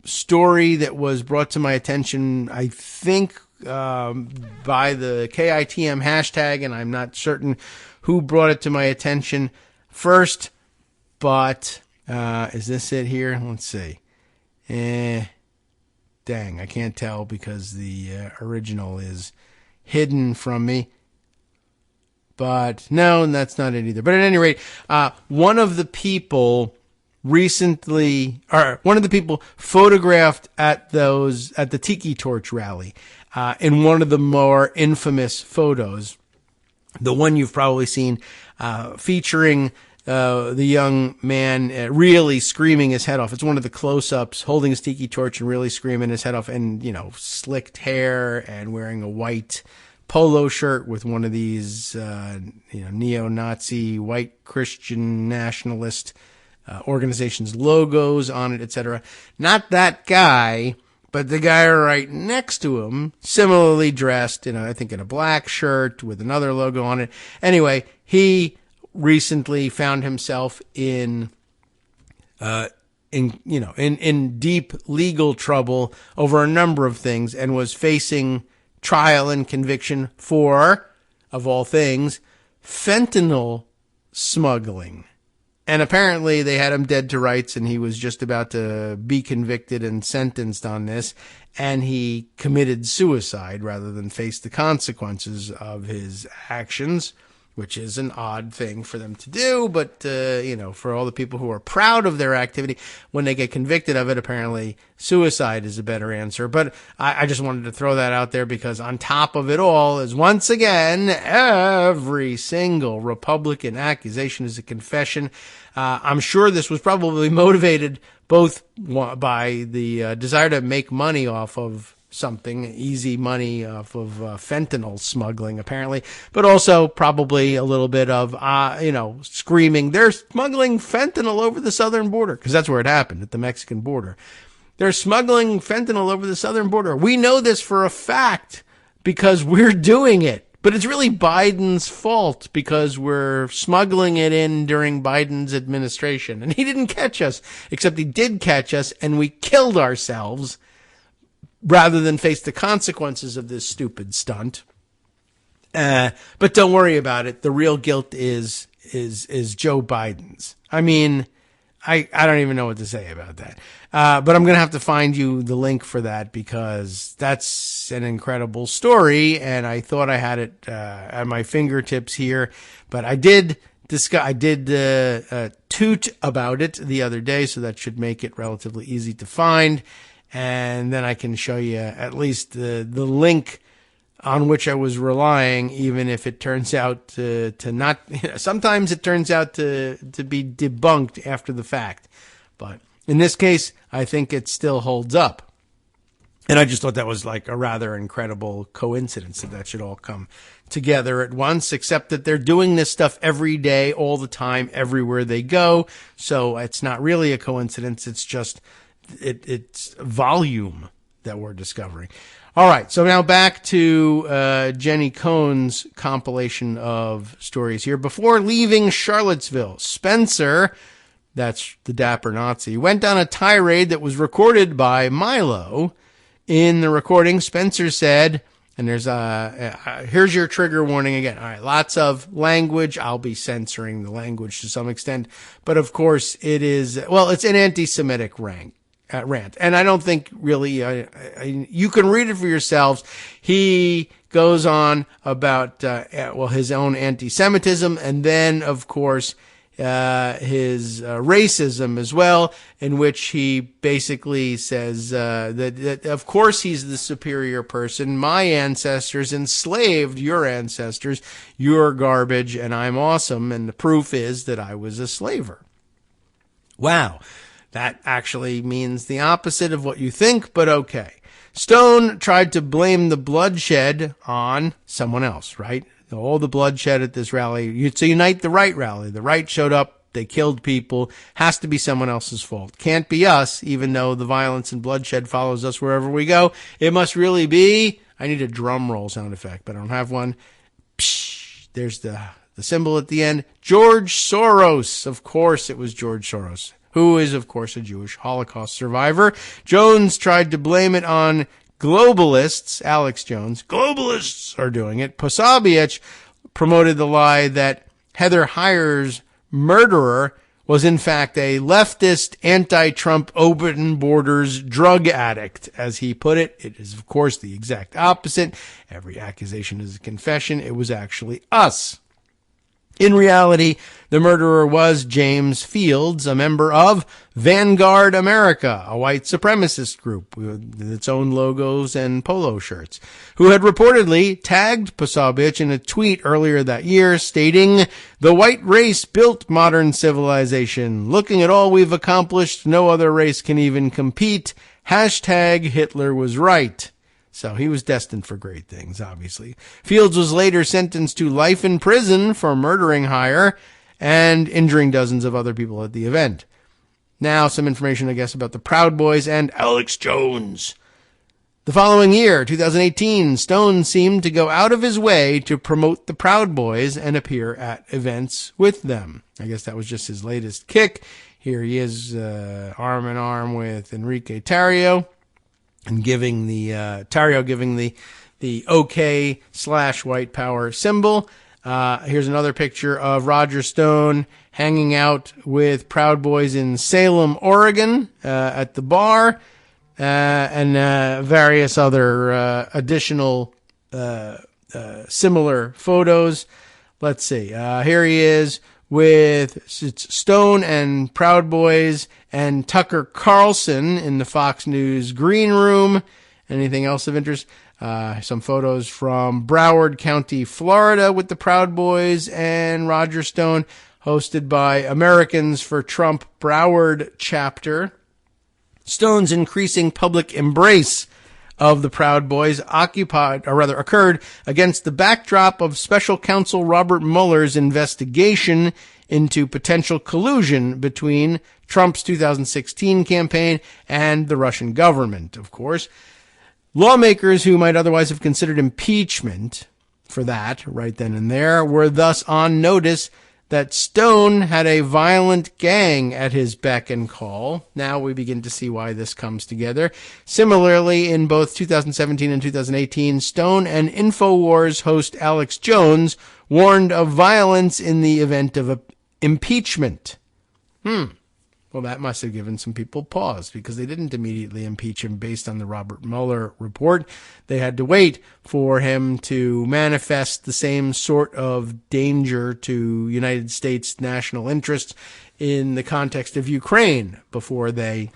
story that was brought to my attention, I think, by the KITM hashtag, and I'm not certain who brought it to my attention first, but is this it here? Let's see. Dang, I can't tell because the original is hidden from me. But no, that's not it either. But at any rate, one of the people photographed at the Tiki Torch rally, in one of the more infamous photos, the one you've probably seen, featuring the young man really screaming his head off. It's one of the close-ups, holding his tiki torch and really screaming his head off, and, slicked hair and wearing a white polo shirt with one of these, neo-Nazi white Christian nationalist organization's logos on it, etc. Not that guy, but the guy right next to him, similarly dressed I think in a black shirt with another logo on it. Anyway, he recently found himself in deep legal trouble over a number of things and was facing trial and conviction for, of all things, fentanyl smuggling. And apparently they had him dead to rights, and he was just about to be convicted and sentenced on this, and he committed suicide rather than face the consequences of his actions, which is an odd thing for them to do. But, for all the people who are proud of their activity, when they get convicted of it, apparently suicide is a better answer. But I just wanted to throw that out there because on top of it all is, once again, every single Republican accusation is a confession. I'm sure this was probably motivated both by the desire to make money off of something, easy money off of fentanyl smuggling, apparently, but also probably a little bit of, screaming, they're smuggling fentanyl over the southern border, because that's where it happened, at the Mexican border. They're smuggling fentanyl over the southern border. We know this for a fact because we're doing it. But it's really Biden's fault because we're smuggling it in during Biden's administration. And he didn't catch us, except he did catch us, and we killed ourselves rather than face the consequences of this stupid stunt. But don't worry about it. The real guilt is Joe Biden's. I mean, I don't even know what to say about that. But I'm going to have to find you the link for that because that's an incredible story. And I thought I had it, at my fingertips here, but I did toot about it the other day. So that should make it relatively easy to find. And then I can show you at least the link on which I was relying, even if it turns out to not, sometimes it turns out to be debunked after the fact. But in this case, I think it still holds up. And I just thought that was like a rather incredible coincidence that should all come together at once, except that they're doing this stuff every day, all the time, everywhere they go. So it's not really a coincidence. It's just, it's volume that we're discovering. All right. So now back to Jenny Cohn's compilation of stories here. Before leaving Charlottesville, Spencer, that's the dapper Nazi, went on a tirade that was recorded by Milo. In the recording, Spencer said, and there's here's your trigger warning again. All right, lots of language. I'll be censoring the language to some extent, but of course it is, well, it's an anti-Semitic rant. And I don't think really, you can read it for yourselves. He goes on about, his own anti-Semitism, and then of course, his racism as well, in which he basically says that of course he's the superior person. My ancestors enslaved your ancestors. You're garbage and I'm awesome. And the proof is that I was a slaver. Wow. That actually means the opposite of what you think, but okay. Stone tried to blame the bloodshed on someone else, right? All the bloodshed at this rally. It's a Unite the Right rally. The right showed up. They killed people. Has to be someone else's fault. Can't be us, even though the violence and bloodshed follows us wherever we go. It must really be, I need a drum roll sound effect, but I don't have one. Psh, there's the symbol at the end. George Soros. Of course it was George Soros, who is, of course, a Jewish Holocaust survivor. Jones tried to blame it on globalists, Alex Jones. Globalists are doing it. Posobiec promoted the lie that Heather Heyer's murderer was in fact a leftist, anti-Trump, open borders drug addict. As he put it, it is, of course, the exact opposite. Every accusation is a confession. It was actually us. In reality, the murderer was James Fields, a member of Vanguard America, a white supremacist group with its own logos and polo shirts, who had reportedly tagged Posobiec in a tweet earlier that year stating, "The white race built modern civilization. Looking at all we've accomplished, no other race can even compete. Hashtag Hitler was right." So he was destined for great things, obviously. Fields was later sentenced to life in prison for murdering Heyer and injuring dozens of other people at the event. Now, some information, I guess, about the Proud Boys and Alex Jones. The following year, 2018, Stone seemed to go out of his way to promote the Proud Boys and appear at events with them. I guess that was just his latest kick. Here he is, arm in arm with Enrique Tarrio. And giving the Tarrio giving the OK/white power symbol. Here's another picture of Roger Stone hanging out with Proud Boys in Salem, Oregon, at the bar, and various other additional similar photos. Let's see. Here he is with Stone and Proud Boys and Tucker Carlson in the Fox News green room. Anything else of interest? Some photos from Broward County, Florida with the Proud Boys and Roger Stone, hosted by Americans for Trump Broward chapter. Stone's increasing public embrace of the Proud Boys occurred against the backdrop of Special Counsel Robert Mueller's investigation into potential collusion between Trump's 2016 campaign and the Russian government, of course. Lawmakers who might otherwise have considered impeachment for that right then and there were thus on notice that Stone had a violent gang at his beck and call. Now we begin to see why this comes together. Similarly, in both 2017 and 2018, Stone and InfoWars host Alex Jones warned of violence in the event of impeachment. Well, that must have given some people pause, because they didn't immediately impeach him based on the Robert Mueller report. They had to wait for him to manifest the same sort of danger to United States national interests in the context of Ukraine before they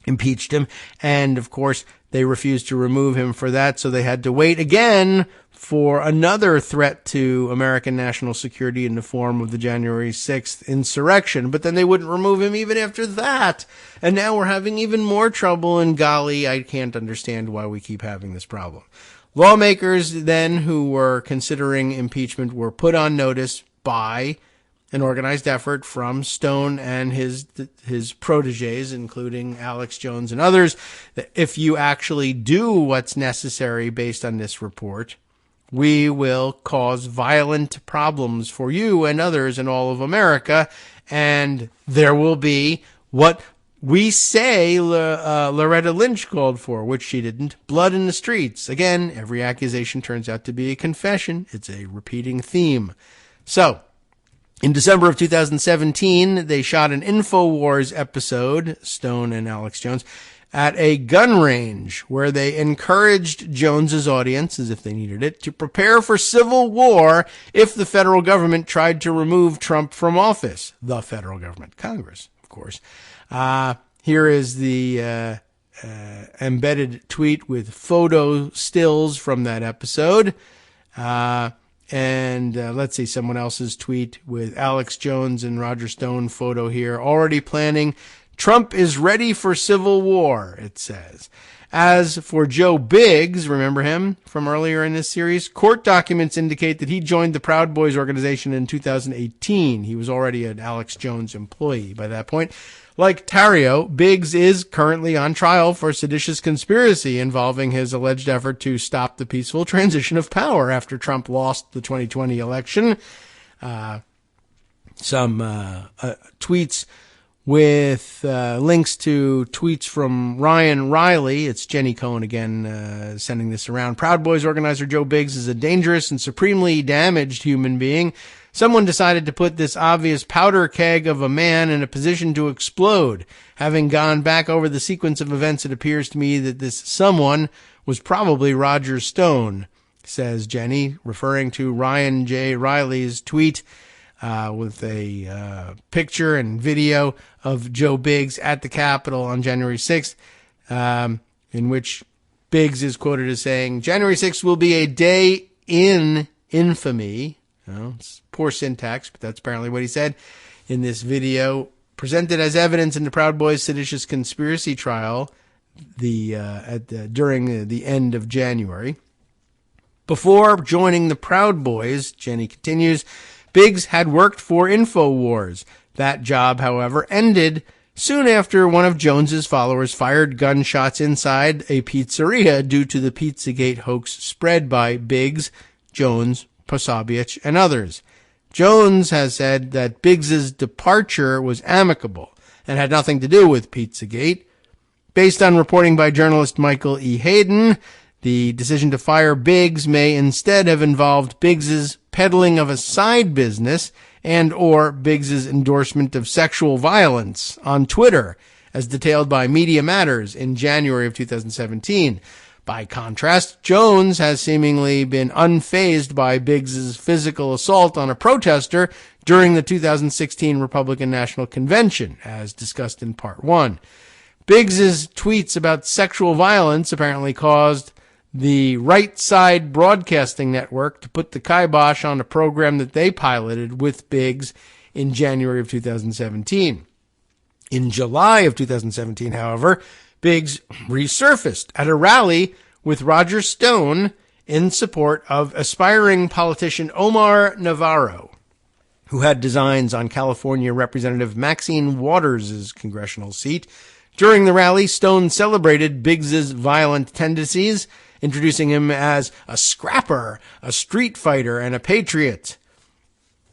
impeached him. And, of course, they refused to remove him for that, so they had to wait again for another threat to American national security in the form of the January 6th insurrection, but then they wouldn't remove him even after that. And now we're having even more trouble, and golly, I can't understand why we keep having this problem. Lawmakers then who were considering impeachment were put on notice by an organized effort from Stone and his proteges, including Alex Jones and others, that if you actually do what's necessary based on this report, we will cause violent problems for you and others in all of America, and there will be what we say Loretta Lynch called for, which she didn't, blood in the streets. Again, every accusation turns out to be a confession. It's a repeating theme. So, in December of 2017, they shot an InfoWars episode, Stone and Alex Jones, at a gun range where they encouraged Jones's audience, as if they needed it, to prepare for civil war if the federal government tried to remove Trump from office. The federal government, Congress, of course. Here is the embedded tweet with photo stills from that episode. And let's see, someone else's tweet with Alex Jones and Roger Stone photo here. Already planning. Trump is ready for civil war, it says. As for Joe Biggs, remember him from earlier in this series? Court documents indicate that he joined the Proud Boys organization in 2018. He was already an Alex Jones employee by that point. Like Tarrio, Biggs is currently on trial for seditious conspiracy involving his alleged effort to stop the peaceful transition of power after Trump lost the 2020 election. Some tweets with links to tweets from Ryan Riley. It's Jenny Cohn again sending this around. Proud Boys organizer Joe Biggs is a dangerous and supremely damaged human being. Someone decided to put this obvious powder keg of a man in a position to explode. Having gone back over the sequence of events, it appears to me that this someone was probably Roger Stone, says Jenny, referring to Ryan J. Riley's tweet with a picture and video of Joe Biggs at the Capitol on January 6th, in which Biggs is quoted as saying, January 6th will be a day in infamy. It's poor syntax, but that's apparently what he said in this video, presented as evidence in the Proud Boys seditious conspiracy trial during the end of January. Before joining the Proud Boys, Jenny continues, Biggs had worked for InfoWars. That job, however, ended soon after one of Jones's followers fired gunshots inside a pizzeria due to the Pizzagate hoax spread by Biggs, Jones, Posobiec, and others. Jones has said that Biggs's departure was amicable and had nothing to do with Pizzagate. Based on reporting by journalist Michael E. Hayden, the decision to fire Biggs may instead have involved Biggs's peddling of a side business and or Biggs's endorsement of sexual violence on Twitter, as detailed by Media Matters in January of 2017. By contrast, Jones has seemingly been unfazed by Biggs's physical assault on a protester during the 2016 Republican National Convention, as discussed in Part 1. Biggs's tweets about sexual violence apparently caused the Right Side Broadcasting Network to put the kibosh on a program that they piloted with Biggs in January of 2017. In July of 2017, however, Biggs resurfaced at a rally with Roger Stone in support of aspiring politician Omar Navarro, who had designs on California Representative Maxine Waters' congressional seat. During the rally, Stone celebrated Biggs's violent tendencies, introducing him as a scrapper, a street fighter, and a patriot.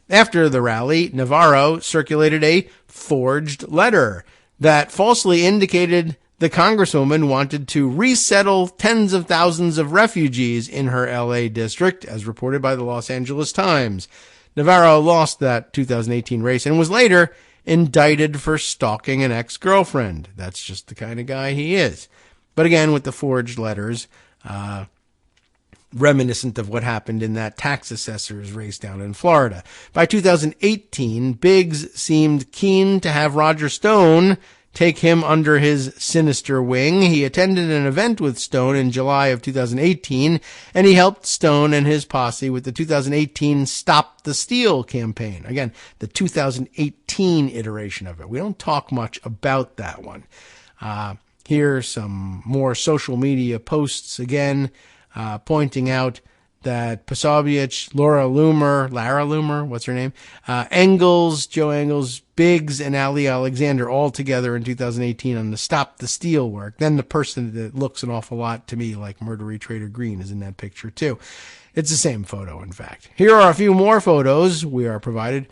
After the rally, Navarro circulated a forged letter that falsely indicated the congresswoman wanted to resettle tens of thousands of refugees in her L.A. district, as reported by the Los Angeles Times. Navarro lost that 2018 race and was later indicted for stalking an ex-girlfriend. That's just the kind of guy he is. But again, with the forged letters, reminiscent of what happened in that tax assessor's race down in Florida. By 2018, Biggs seemed keen to have Roger Stone take him under his sinister wing. He attended an event with Stone in July of 2018, and he helped Stone and his posse with the 2018 Stop the Steal campaign. Again, the 2018 iteration of it. We don't talk much about that one. Here's some more social media posts again, pointing out that Posobiec, Lara Loomer, what's her name? Engels, Joe Engels, Biggs, and Ali Alexander all together in 2018 on the Stop the Steal work. Then the person that looks an awful lot to me like Murdery Trader Green is in that picture too. It's the same photo, in fact. Here are a few more photos we are provided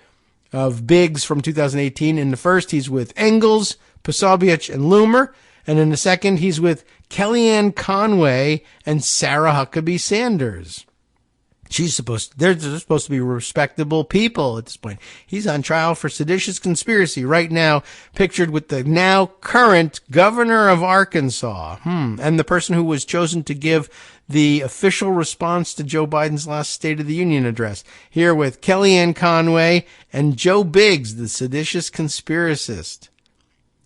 of Biggs from 2018. In the first, he's with Engels, Posobiec, and Loomer. And in the second, he's with Kellyanne Conway and Sarah Huckabee Sanders. They're supposed to be respectable people at this point. He's on trial for seditious conspiracy right now, pictured with the now current governor of Arkansas. And the person who was chosen to give the official response to Joe Biden's last State of the Union address. Here with Kellyanne Conway and Joe Biggs, the seditious conspiracist.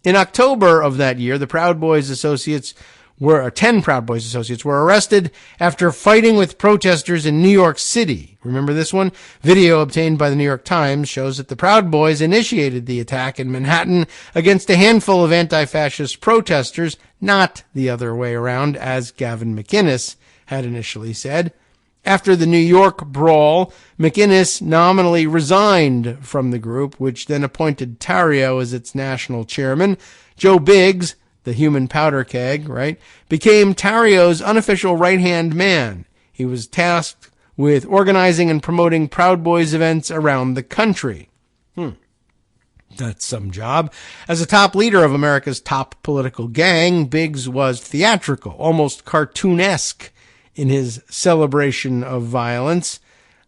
In October of that year, the 10 Proud Boys associates were arrested after fighting with protesters in New York City. Remember this one? Video obtained by the New York Times shows that the Proud Boys initiated the attack in Manhattan against a handful of anti-fascist protesters, not the other way around, as Gavin McInnes had initially said. After the New York brawl, McInnes nominally resigned from the group, which then appointed Tarrio as its national chairman. Joe Biggs, the human powder keg, right, became Tarrio's unofficial right-hand man. He was tasked with organizing and promoting Proud Boys events around the country. That's some job. As a top leader of America's top political gang, Biggs was theatrical, almost cartoonesque in his celebration of violence,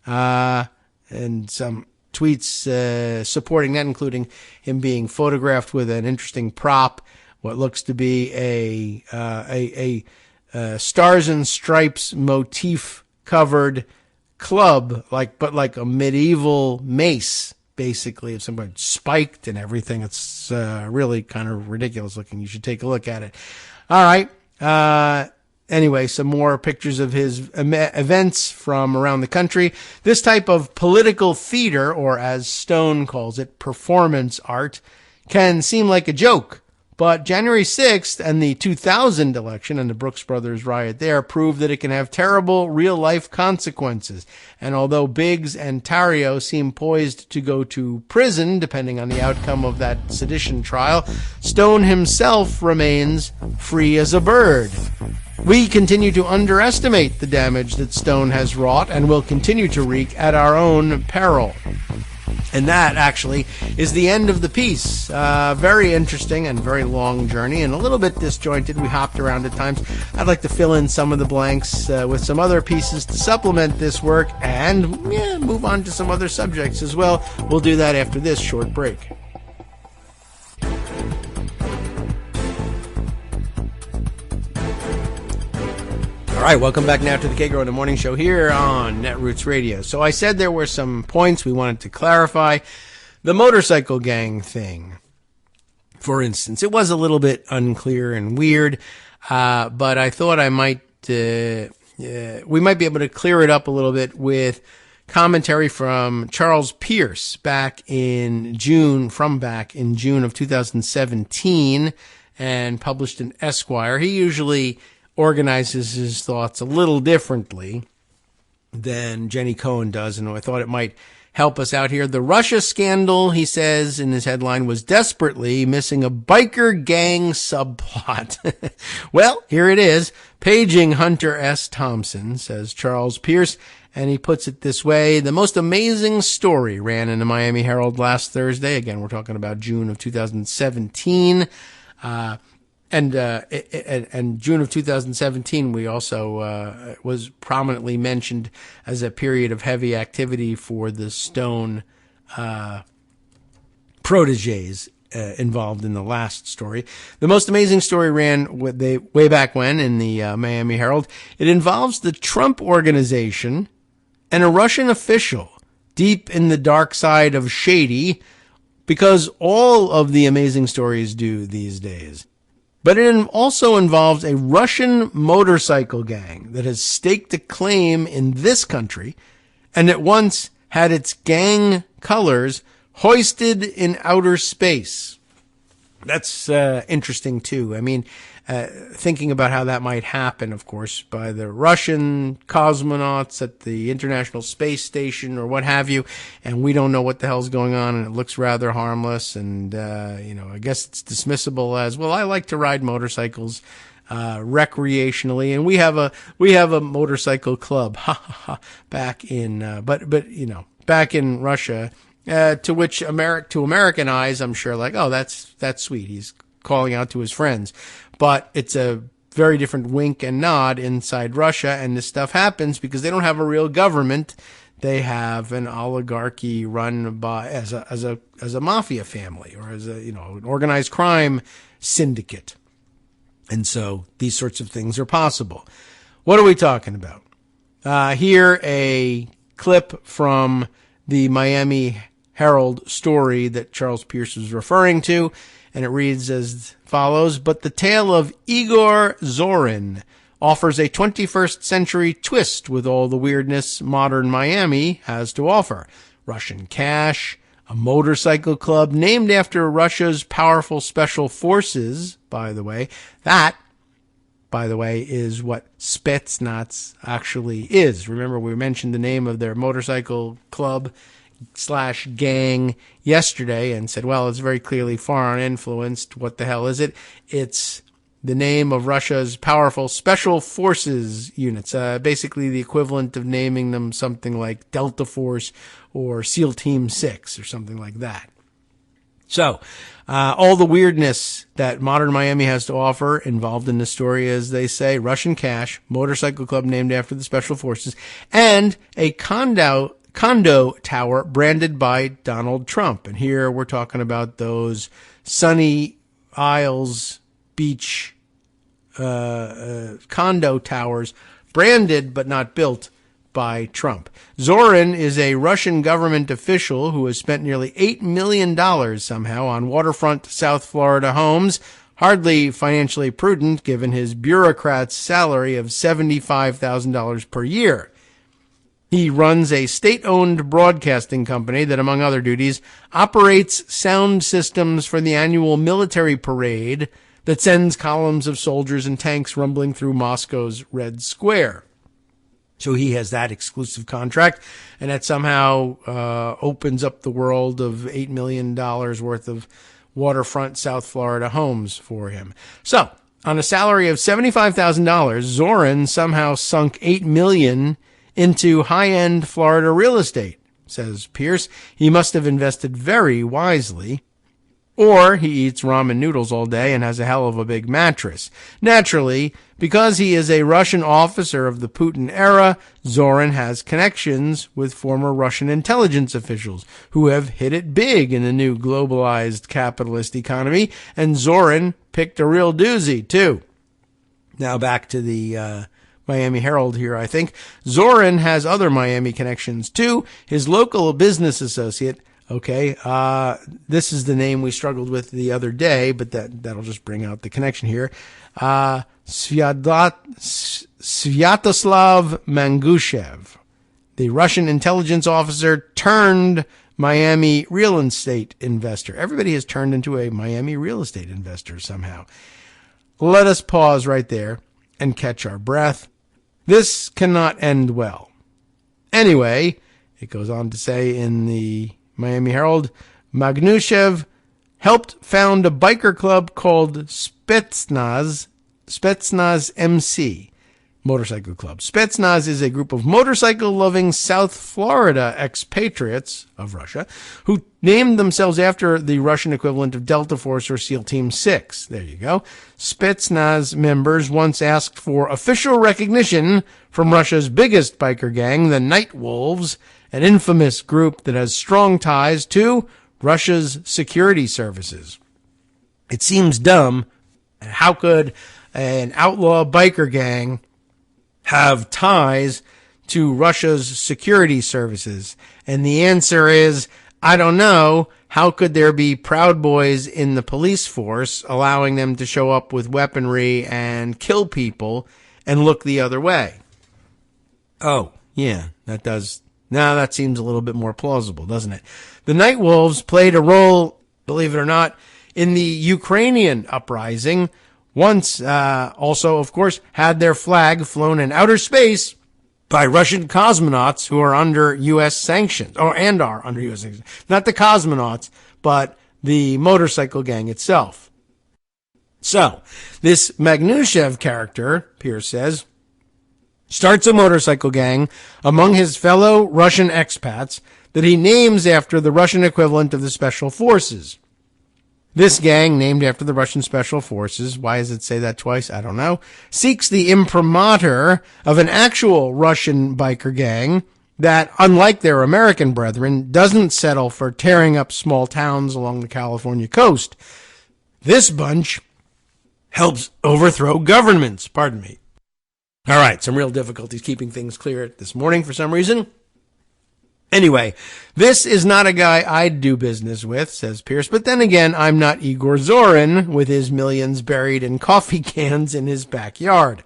and some tweets supporting that, including him being photographed with an interesting prop, what looks to be a Stars and Stripes motif covered club, like a medieval mace, basically, of some kind, spiked and everything. It's really kind of ridiculous looking. You should take a look at it. All right. Anyway, some more pictures of his events from around the country. This type of political theater, or as Stone calls it, performance art, can seem like a joke. But January 6th and the 2000 election and the Brooks Brothers riot there proved that it can have terrible real-life consequences. And although Biggs and Tarrio seem poised to go to prison, depending on the outcome of that sedition trial, Stone himself remains free as a bird. We continue to underestimate the damage that Stone has wrought and will continue to wreak at our own peril. And that, actually, is the end of the piece. Very interesting and very long journey and a little bit disjointed. We hopped around at times. I'd like to fill in some of the blanks with some other pieces to supplement this work and move on to some other subjects as well. We'll do that after this short break. All right, welcome back now to the Kagro in the Morning Show here on Netroots Radio. So I said there were some points we wanted to clarify. The motorcycle gang thing, for instance, it was a little bit unclear and weird, but I thought we might be able to clear it up a little bit with commentary from Charles Pierce back in June of 2017 and published in Esquire. He usually organizes his thoughts a little differently than Jenny Cohn does, and I thought it might help us out here. The Russia scandal, he says in his headline, was desperately missing a biker gang subplot. Well, here it is. Paging Hunter S. Thompson, says Charles Pierce, and he puts it this way. The most amazing story ran in the Miami Herald last Thursday. Again, we're talking about June of 2017. And June of 2017, we also was prominently mentioned as a period of heavy activity for the Stone proteges involved in the last story. The most amazing story ran way back when in the Miami Herald. It involves the Trump Organization and a Russian official deep in the dark side of shady, because all of the amazing stories do these days. But it also involves a Russian motorcycle gang that has staked a claim in this country and at once had its gang colors hoisted in outer space. That's interesting, too. I mean, thinking about how that might happen, of course, by the Russian cosmonauts at the International Space Station or what have you, and we don't know what the hell's going on, and it looks rather harmless, and, I guess it's dismissible as, well, I like to ride motorcycles recreationally, and we have a motorcycle club, back in, back in Russia, to which to American eyes, I'm sure, like, oh, that's sweet. He's calling out to his friends. But it's a very different wink and nod inside Russia, and this stuff happens because they don't have a real government. They have an oligarchy run by as a mafia family, or as an organized crime syndicate. And so these sorts of things are possible. What are we talking about? Here a clip from the Miami Herald story that Charles Pierce was referring to, and it reads as follows: but the tale of Igor Zorin offers a 21st century twist with all the weirdness modern Miami has to offer. Russian cash, a motorcycle club named after Russia's powerful special forces, by the way. That, by the way, is what Spetsnaz actually is. Remember, we mentioned the name of their motorcycle club / gang yesterday and said, well, it's very clearly foreign influenced. What the hell is it? It's the name of Russia's powerful special forces units, basically the equivalent of naming them something like Delta Force or SEAL Team 6 or something like that. So, all the weirdness that modern Miami has to offer involved in this story, as they say: Russian cash, motorcycle club named after the special forces, and a condo tower branded by Donald Trump. And here we're talking about those Sunny Isles beach condo towers branded but not built by Trump. Zorin is a Russian government official who has spent nearly $8 million somehow on waterfront South Florida homes. Hardly financially prudent given his bureaucrat's salary of $75,000 per year. He runs a state-owned broadcasting company that, among other duties, operates sound systems for the annual military parade that sends columns of soldiers and tanks rumbling through Moscow's Red Square. So he has that exclusive contract, and that somehow opens up the world of $8 million worth of waterfront South Florida homes for him. So, on a salary of $75,000, Zorin somehow sunk $8 million into high-end Florida real estate, says Pierce. He must have invested very wisely. Or he eats ramen noodles all day and has a hell of a big mattress. Naturally, because he is a Russian officer of the Putin era, Zorin has connections with former Russian intelligence officials who have hit it big in the new globalized capitalist economy, and Zorin picked a real doozy, too. Now back to the Miami Herald here, I think. Zorin has other Miami connections, too. His local business associate, okay, this is the name we struggled with the other day, but that'll just bring out the connection here. Svyatoslav Mangushev, the Russian intelligence officer turned Miami real estate investor. Everybody has turned into a Miami real estate investor somehow. Let us pause right there and catch our breath. This cannot end well. Anyway, it goes on to say in the Miami Herald, Magnushev helped found a biker club called Spetsnaz MC, motorcycle club. Spetsnaz is a group of motorcycle-loving South Florida expatriates of Russia who named themselves after the Russian equivalent of Delta Force or SEAL Team 6. There you go. Spetsnaz members once asked for official recognition from Russia's biggest biker gang, the Night Wolves, an infamous group that has strong ties to Russia's security services. It seems dumb. How could an outlaw biker gang have ties to Russia's security services? And the answer is, I don't know. How could there be Proud Boys in the police force allowing them to show up with weaponry and kill people and look the other way? Oh, yeah, that seems a little bit more plausible, doesn't it? The Night Wolves played a role, believe it or not, in the Ukrainian uprising. Once, also, of course, had their flag flown in outer space by Russian cosmonauts who are under U.S. sanctions, and are under U.S. sanctions. Not the cosmonauts, but the motorcycle gang itself. So, this Magnushev character, Pierce says, starts a motorcycle gang among his fellow Russian expats that he names after the Russian equivalent of the Special Forces. This gang, named after the Russian Special Forces, why does it say that twice? I don't know, seeks the imprimatur of an actual Russian biker gang that, unlike their American brethren, doesn't settle for tearing up small towns along the California coast. This bunch helps overthrow governments. Pardon me. All right, some real difficulties keeping things clear this morning for some reason. Anyway, this is not a guy I'd do business with, says Pierce, but then again, I'm not Igor Zorin with his millions buried in coffee cans in his backyard.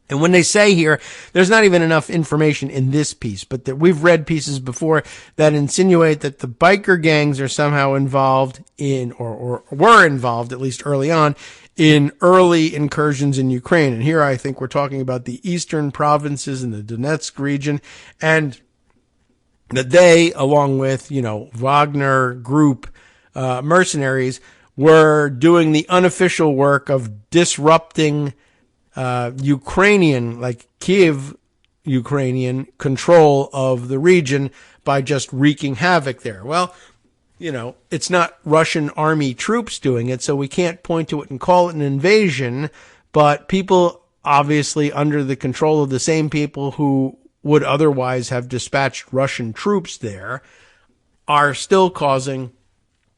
And when they say here, there's not even enough information in this piece, but that we've read pieces before that insinuate that the biker gangs are somehow involved in, or were involved, at least early on, in early incursions in Ukraine. And here I think we're talking about the eastern provinces in the Donetsk region, and that they, along with, Wagner Group mercenaries, were doing the unofficial work of disrupting Ukrainian, like Kiev Ukrainian, control of the region by just wreaking havoc there. Well, it's not Russian army troops doing it, so we can't point to it and call it an invasion, but people obviously under the control of the same people who would otherwise have dispatched Russian troops there are still causing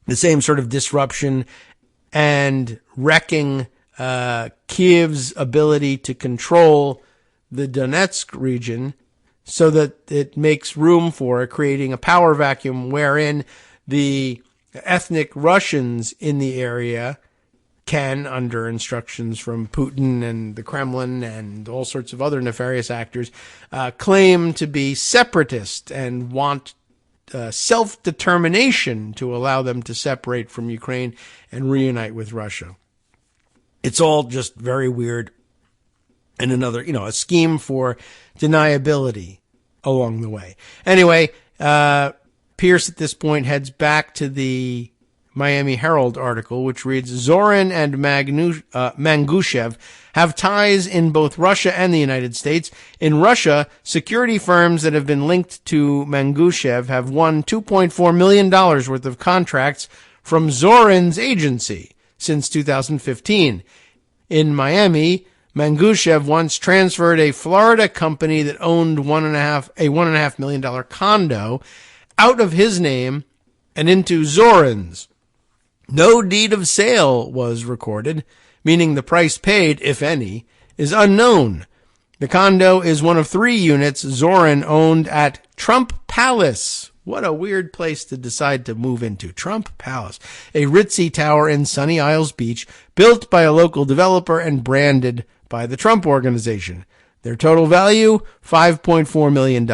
the same sort of disruption and wrecking Kiev's ability to control the Donetsk region so that it makes room for creating a power vacuum wherein the ethnic Russians in the area can, under instructions from Putin and the Kremlin and all sorts of other nefarious actors, claim to be separatist and want self-determination to allow them to separate from Ukraine and reunite with Russia. It's all just very weird and another, a scheme for deniability along the way. Anyway, Pierce at this point heads back to the Miami Herald article, which reads, Zorin and Mangushev have ties in both Russia and the United States. In Russia, security firms that have been linked to Mangushev have won $2.4 million worth of contracts from Zorin's agency since 2015. In Miami, Mangushev once transferred a Florida company that owned a $1.5 million condo out of his name and into Zorin's. No deed of sale was recorded, meaning the price paid, if any, is unknown. The condo is one of 3 units Zorin owned at Trump Palace. What a weird place to decide to move into. Trump Palace, a ritzy tower in Sunny Isles Beach, built by a local developer and branded by the Trump Organization. Their total value, $5.4 million.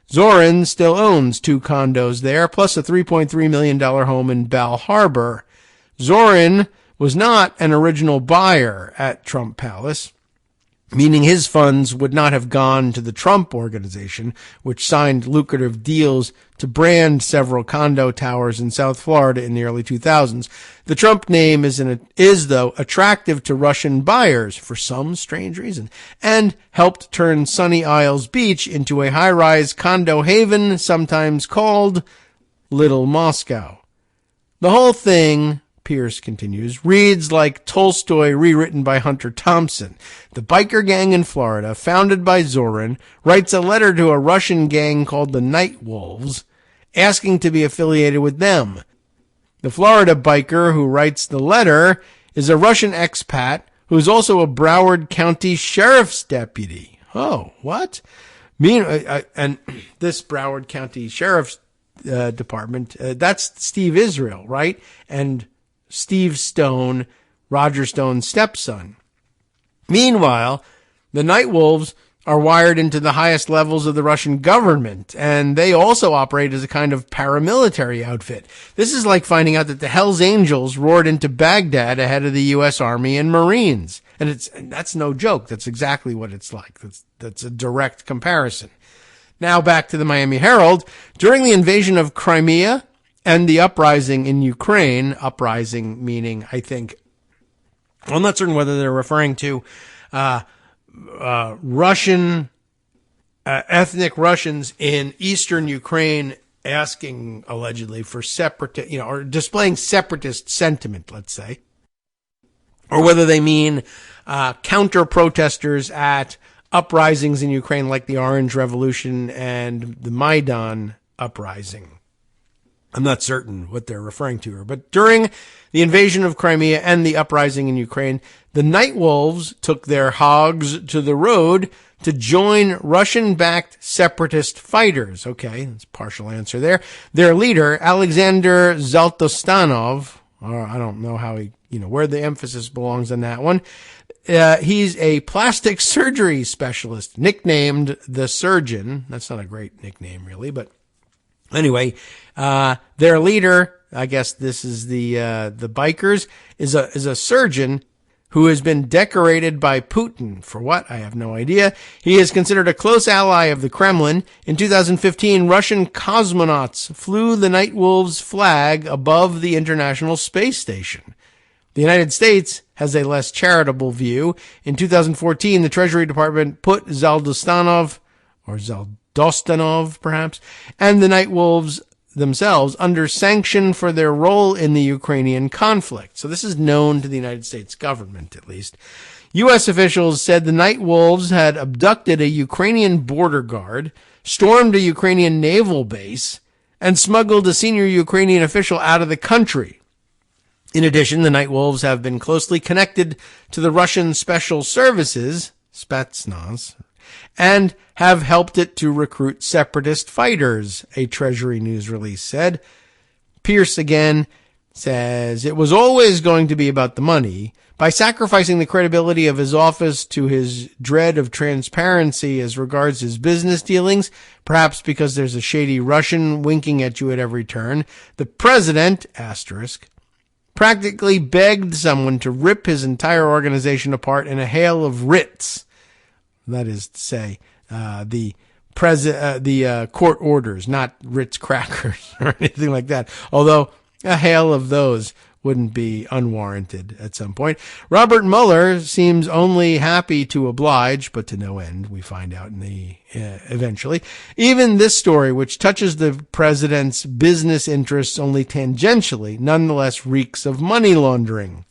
Zorin still owns 2 condos there, plus a $3.3 million home in Bal Harbor. Zorin was not an original buyer at Trump Palace, meaning his funds would not have gone to the Trump Organization, which signed lucrative deals to brand several condo towers in South Florida in the early 2000s. The Trump name is, though, attractive to Russian buyers for some strange reason, and helped turn Sunny Isles Beach into a high-rise condo haven, sometimes called Little Moscow. The whole thing, Pierce continues, reads like Tolstoy rewritten by Hunter Thompson. The biker gang in Florida, founded by Zorin, writes a letter to a Russian gang called the Night Wolves, asking to be affiliated with them. The Florida biker who writes the letter is a Russian expat who's also a Broward County Sheriff's deputy. Oh, what? And this Broward County Sheriff's Department. That's Steve Israel, right? And Steve Stone, Roger Stone's stepson. Meanwhile, the Night Wolves are wired into the highest levels of the Russian government, and they also operate as a kind of paramilitary outfit. This is like finding out that the Hells Angels roared into Baghdad ahead of the U.S. Army and Marines. And that's no joke. That's exactly what it's like. That's a direct comparison. Now back to the Miami Herald. During the invasion of Crimea and the uprising in Ukraine, uprising meaning, I think, I'm not certain whether they're referring to Russian, ethnic Russians in eastern Ukraine asking allegedly for separate, or displaying separatist sentiment, let's say, or whether they mean counter protesters at uprisings in Ukraine like the Orange Revolution and the Maidan uprising. I'm not certain what they're referring to here, but during the invasion of Crimea and the uprising in Ukraine, the Night Wolves took their hogs to the road to join Russian-backed separatist fighters. Okay, that's a partial answer there. Their leader, Alexander Zaltostanov, or I don't know how where the emphasis belongs on that one. He's a plastic surgery specialist, nicknamed the Surgeon. That's not a great nickname, really, but anyway, their leader, I guess this is the bikers, is a surgeon who has been decorated by Putin. For what? I have no idea. He is considered a close ally of the Kremlin. In 2015, Russian cosmonauts flew the Night Wolves flag above the International Space Station. The United States has a less charitable view. In 2014, the Treasury Department put Zaldostanov, or Zaldostanov perhaps, and the Night Wolves themselves under sanction for their role in the Ukrainian conflict. So this is known to the United States government, at least. U.S. officials said the Night Wolves had abducted a Ukrainian border guard, stormed a Ukrainian naval base, and smuggled a senior Ukrainian official out of the country. In addition, the Night Wolves have been closely connected to the Russian Special Services, Spetsnaz, and have helped it to recruit separatist fighters, a Treasury news release said. Pierce again says it was always going to be about the money. By sacrificing the credibility of his office to his dread of transparency as regards his business dealings, perhaps because there's a shady Russian winking at you at every turn, the president, asterisk, practically begged someone to rip his entire organization apart in a hail of writs. That is to say, the court orders, not Ritz crackers or anything like that. Although a hail of those wouldn't be unwarranted at some point. Robert Mueller seems only happy to oblige, but to no end, we find out eventually. Even this story, which touches the president's business interests only tangentially, nonetheless reeks of money laundering.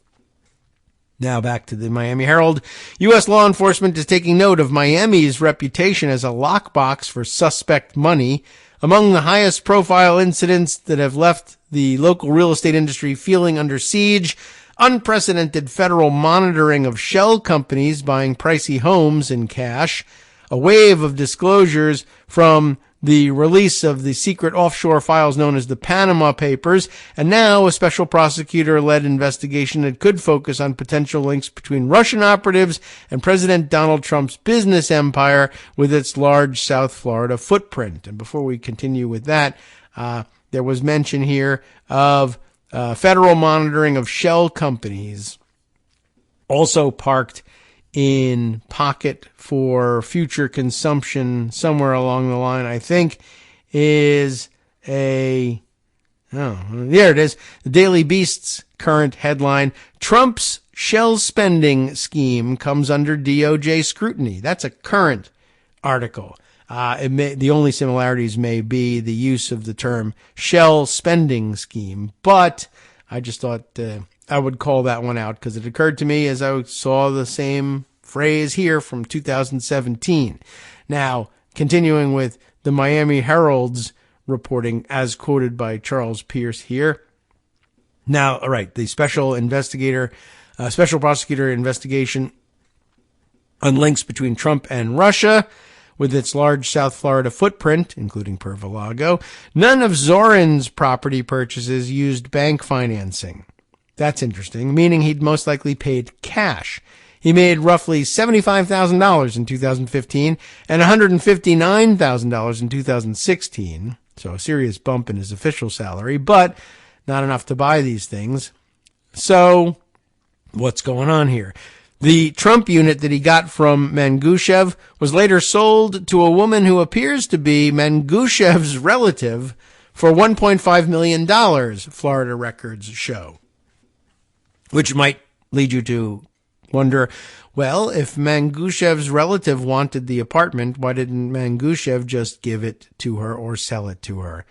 Now back to the Miami Herald. U.S. law enforcement is taking note of Miami's reputation as a lockbox for suspect money. Among the highest profile incidents that have left the local real estate industry feeling under siege, unprecedented federal monitoring of shell companies buying pricey homes in cash, a wave of disclosures from the release of the secret offshore files known as the Panama Papers, and now a special prosecutor-led investigation that could focus on potential links between Russian operatives and President Donald Trump's business empire with its large South Florida footprint. And before we continue with that, there was mention here of federal monitoring of shell companies also parked in pocket for future consumption somewhere along the line, I think, is there it is. The Daily Beast's current headline, Trump's shell spending scheme comes under DOJ scrutiny. That's a current article. The only similarities may be the use of the term shell spending scheme, but I just thought I would call that one out because it occurred to me as I saw the same phrase here from 2017. Now, continuing with the Miami Herald's reporting as quoted by Charles Pierce here. Now, all right, the special prosecutor investigation on links between Trump and Russia. with its large South Florida footprint, including Pervalago, none of Zorin's property purchases used bank financing. That's interesting, meaning he'd most likely paid cash. He made roughly $75,000 in 2015 and $159,000 in 2016, so a serious bump in his official salary, but not enough to buy these things. So, what's going on here? The Trump unit that he got from Mangushev was later sold to a woman who appears to be Mangushev's relative for $1.5 million, Florida records show. Which might lead you to wonder, well, if Mangushev's relative wanted the apartment, why didn't Mangushev just give it to her or sell it to her?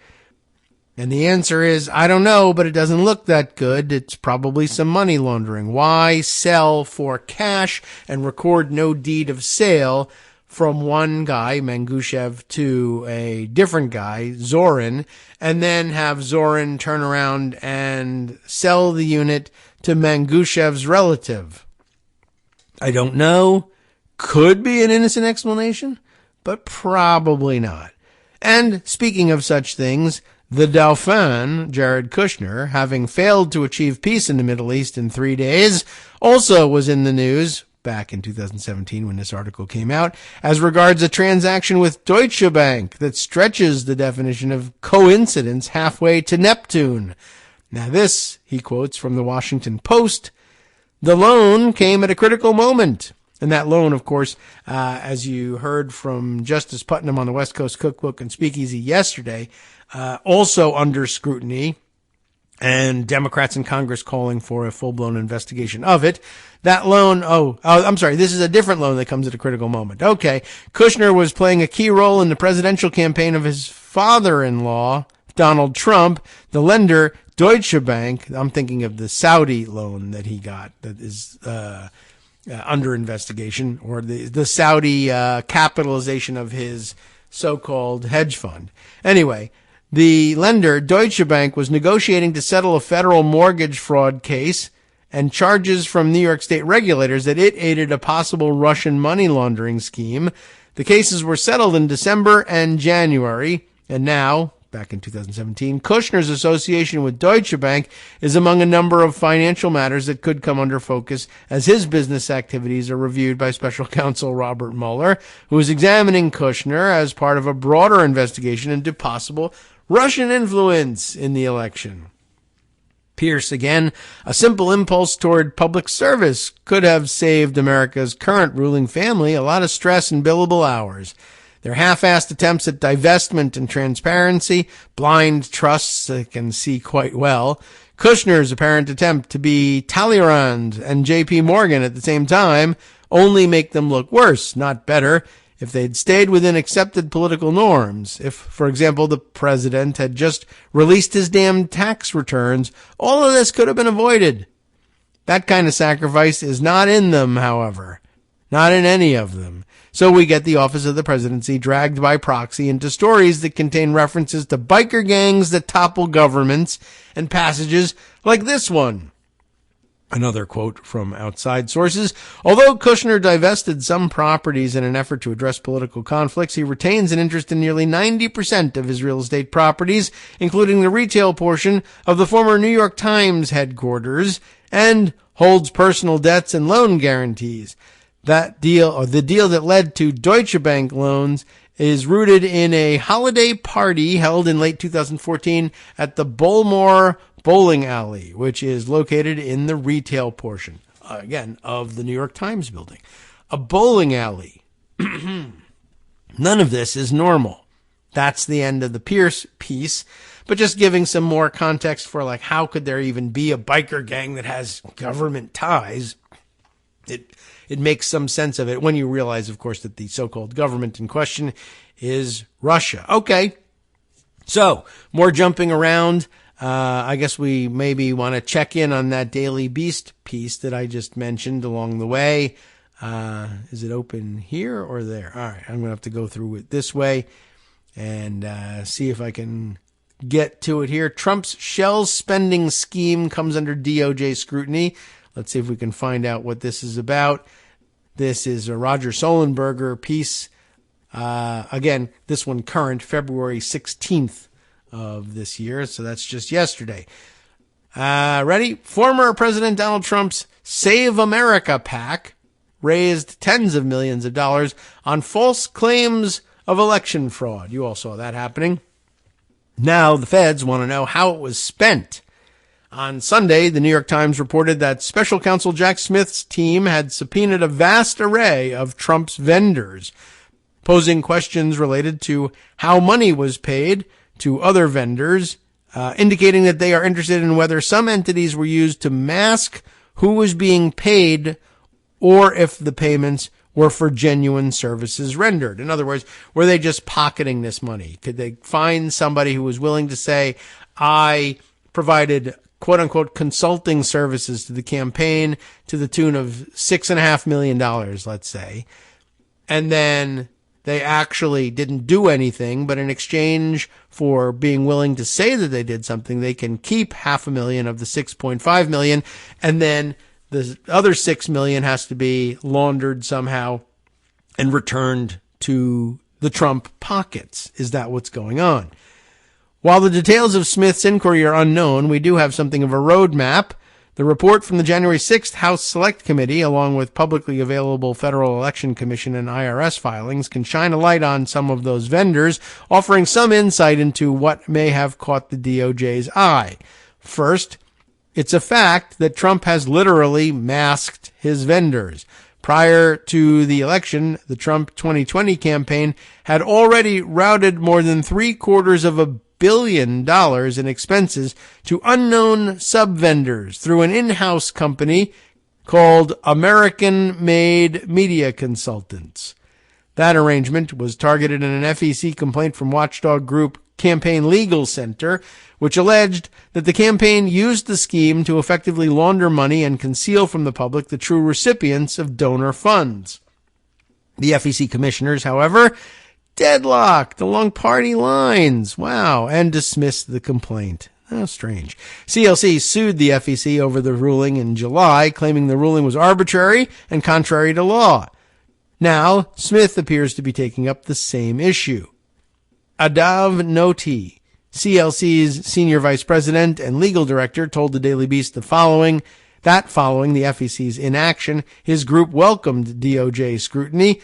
And the answer is, I don't know, but it doesn't look that good. It's probably some money laundering. Why sell for cash and record no deed of sale from one guy, Mangushev, to a different guy, Zorin, and then have Zorin turn around and sell the unit to Mangushev's relative? I don't know. Could be an innocent explanation, but probably not. And speaking of such things, the Dauphin, Jared Kushner, having failed to achieve peace in the Middle East in 3 days, also was in the news back in 2017 when this article came out, as regards a transaction with Deutsche Bank that stretches the definition of coincidence halfway to Neptune. Now this, he quotes from the Washington Post, the loan came at a critical moment. And that loan, of course, as you heard from Justice Putnam on the West Coast Cookbook and Speakeasy yesterday, also under scrutiny, and Democrats in Congress calling for a full-blown investigation of it. That loan, I'm sorry, this is a different loan that comes at a critical moment. Okay, Kushner was playing a key role in the presidential campaign of his father-in-law, Donald Trump. The lender, Deutsche Bank, I'm thinking of the Saudi loan that he got that is under investigation, or the Saudi capitalization of his so-called hedge fund. Anyway, the lender, Deutsche Bank, was negotiating to settle a federal mortgage fraud case and charges from New York state regulators that it aided a possible Russian money laundering scheme. The cases were settled in December and January, and now, back in 2017, Kushner's association with Deutsche Bank is among a number of financial matters that could come under focus as his business activities are reviewed by special counsel Robert Mueller, who is examining Kushner as part of a broader investigation into possible Russian influence in the election. Pierce, again, a simple impulse toward public service could have saved America's current ruling family a lot of stress and billable hours. Their half-assed attempts at divestment and transparency, blind trusts that can see quite well, Kushner's apparent attempt to be Talleyrand and J.P. Morgan at the same time only make them look worse, not better, if they'd stayed within accepted political norms. If, for example, the president had just released his damn tax returns, all of this could have been avoided. That kind of sacrifice is not in them, however. Not in any of them. So we get the office of the presidency dragged by proxy into stories that contain references to biker gangs that topple governments and passages like this one. Another quote from outside sources. Although Kushner divested some properties in an effort to address political conflicts, he retains an interest in nearly 90% of his real estate properties, including the retail portion of the former New York Times headquarters, and holds personal debts and loan guarantees. That deal, or the deal that led to Deutsche Bank loans, is rooted in a holiday party held in late 2014 at the Bullmore Bowling Alley, which is located in the retail portion, again, of the New York Times building. A bowling alley. None of this is normal. That's the end of the Pierce piece, but just giving some more context for, like, how could there even be a biker gang that has government ties? It makes some sense of it when you realize, of course, that the so-called government in question is Russia. Okay. So, more jumping around. I guess we maybe want to check in on that Daily Beast piece that I just mentioned along the way. Is it open here or there? All right. I'm going to have to go through it this way and see if I can get to it here. Trump's shell spending scheme comes under DOJ scrutiny. Let's see if we can find out what this is about. This is a Roger Solenberger piece Again, this one current, February 16th of this year, so that's just yesterday. Ready? Former President Donald Trump's Save America PAC raised tens of millions of dollars on false claims of election fraud. You all saw that happening. Now the feds want to know how it was spent. On Sunday, the New York Times reported that Special Counsel Jack Smith's team had subpoenaed a vast array of Trump's vendors, posing questions related to how money was paid to other vendors, indicating that they are interested in whether some entities were used to mask who was being paid or if the payments were for genuine services rendered. In other words, were they just pocketing this money? Could they find somebody who was willing to say, I provided quote-unquote consulting services to the campaign to the tune of $6.5 million, let's say, and then they actually didn't do anything, but in exchange for being willing to say that they did something, they can keep $500,000 of the $6.5 million, and then the other $6 million has to be laundered somehow and returned to the Trump pockets. Is that what's going on? While the details of Smith's inquiry are unknown, we do have something of a roadmap. The report from the January 6th House Select Committee, along with publicly available Federal Election Commission and IRS filings, can shine a light on some of those vendors, offering some insight into what may have caught the DOJ's eye. First, it's a fact that Trump has literally masked his vendors. Prior to the election, the Trump 2020 campaign had already routed more than $750 million in expenses to unknown sub-vendors through an in-house company called American-Made Media Consultants. That arrangement was targeted in an FEC complaint from watchdog group Campaign Legal Center, which alleged that the campaign used the scheme to effectively launder money and conceal from the public the true recipients of donor funds. The FEC commissioners, however, deadlocked along party lines. Wow. And dismissed the complaint. How strange. CLC sued the FEC over the ruling in July, claiming the ruling was arbitrary and contrary to law. Now, Smith appears to be taking up the same issue. Adav Noti, CLC's senior vice president and legal director, told the Daily Beast following the FEC's inaction, his group welcomed DOJ scrutiny.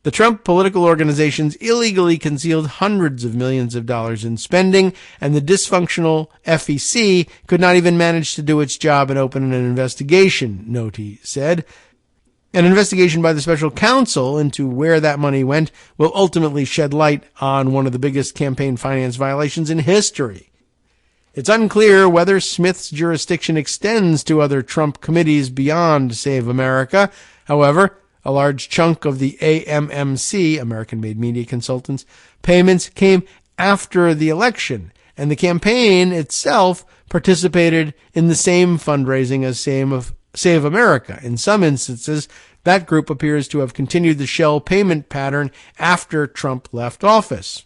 The Trump political organizations illegally concealed hundreds of millions of dollars in spending, and the dysfunctional FEC could not even manage to do its job and open an investigation, Noti said. An investigation by the special counsel into where that money went will ultimately shed light on one of the biggest campaign finance violations in history. It's unclear whether Smith's jurisdiction extends to other Trump committees beyond Save America. However, a large chunk of the AMMC, American-Made Media Consultants, payments came after the election, and the campaign itself participated in the same fundraising as Save America. In some instances, that group appears to have continued the shell payment pattern after Trump left office.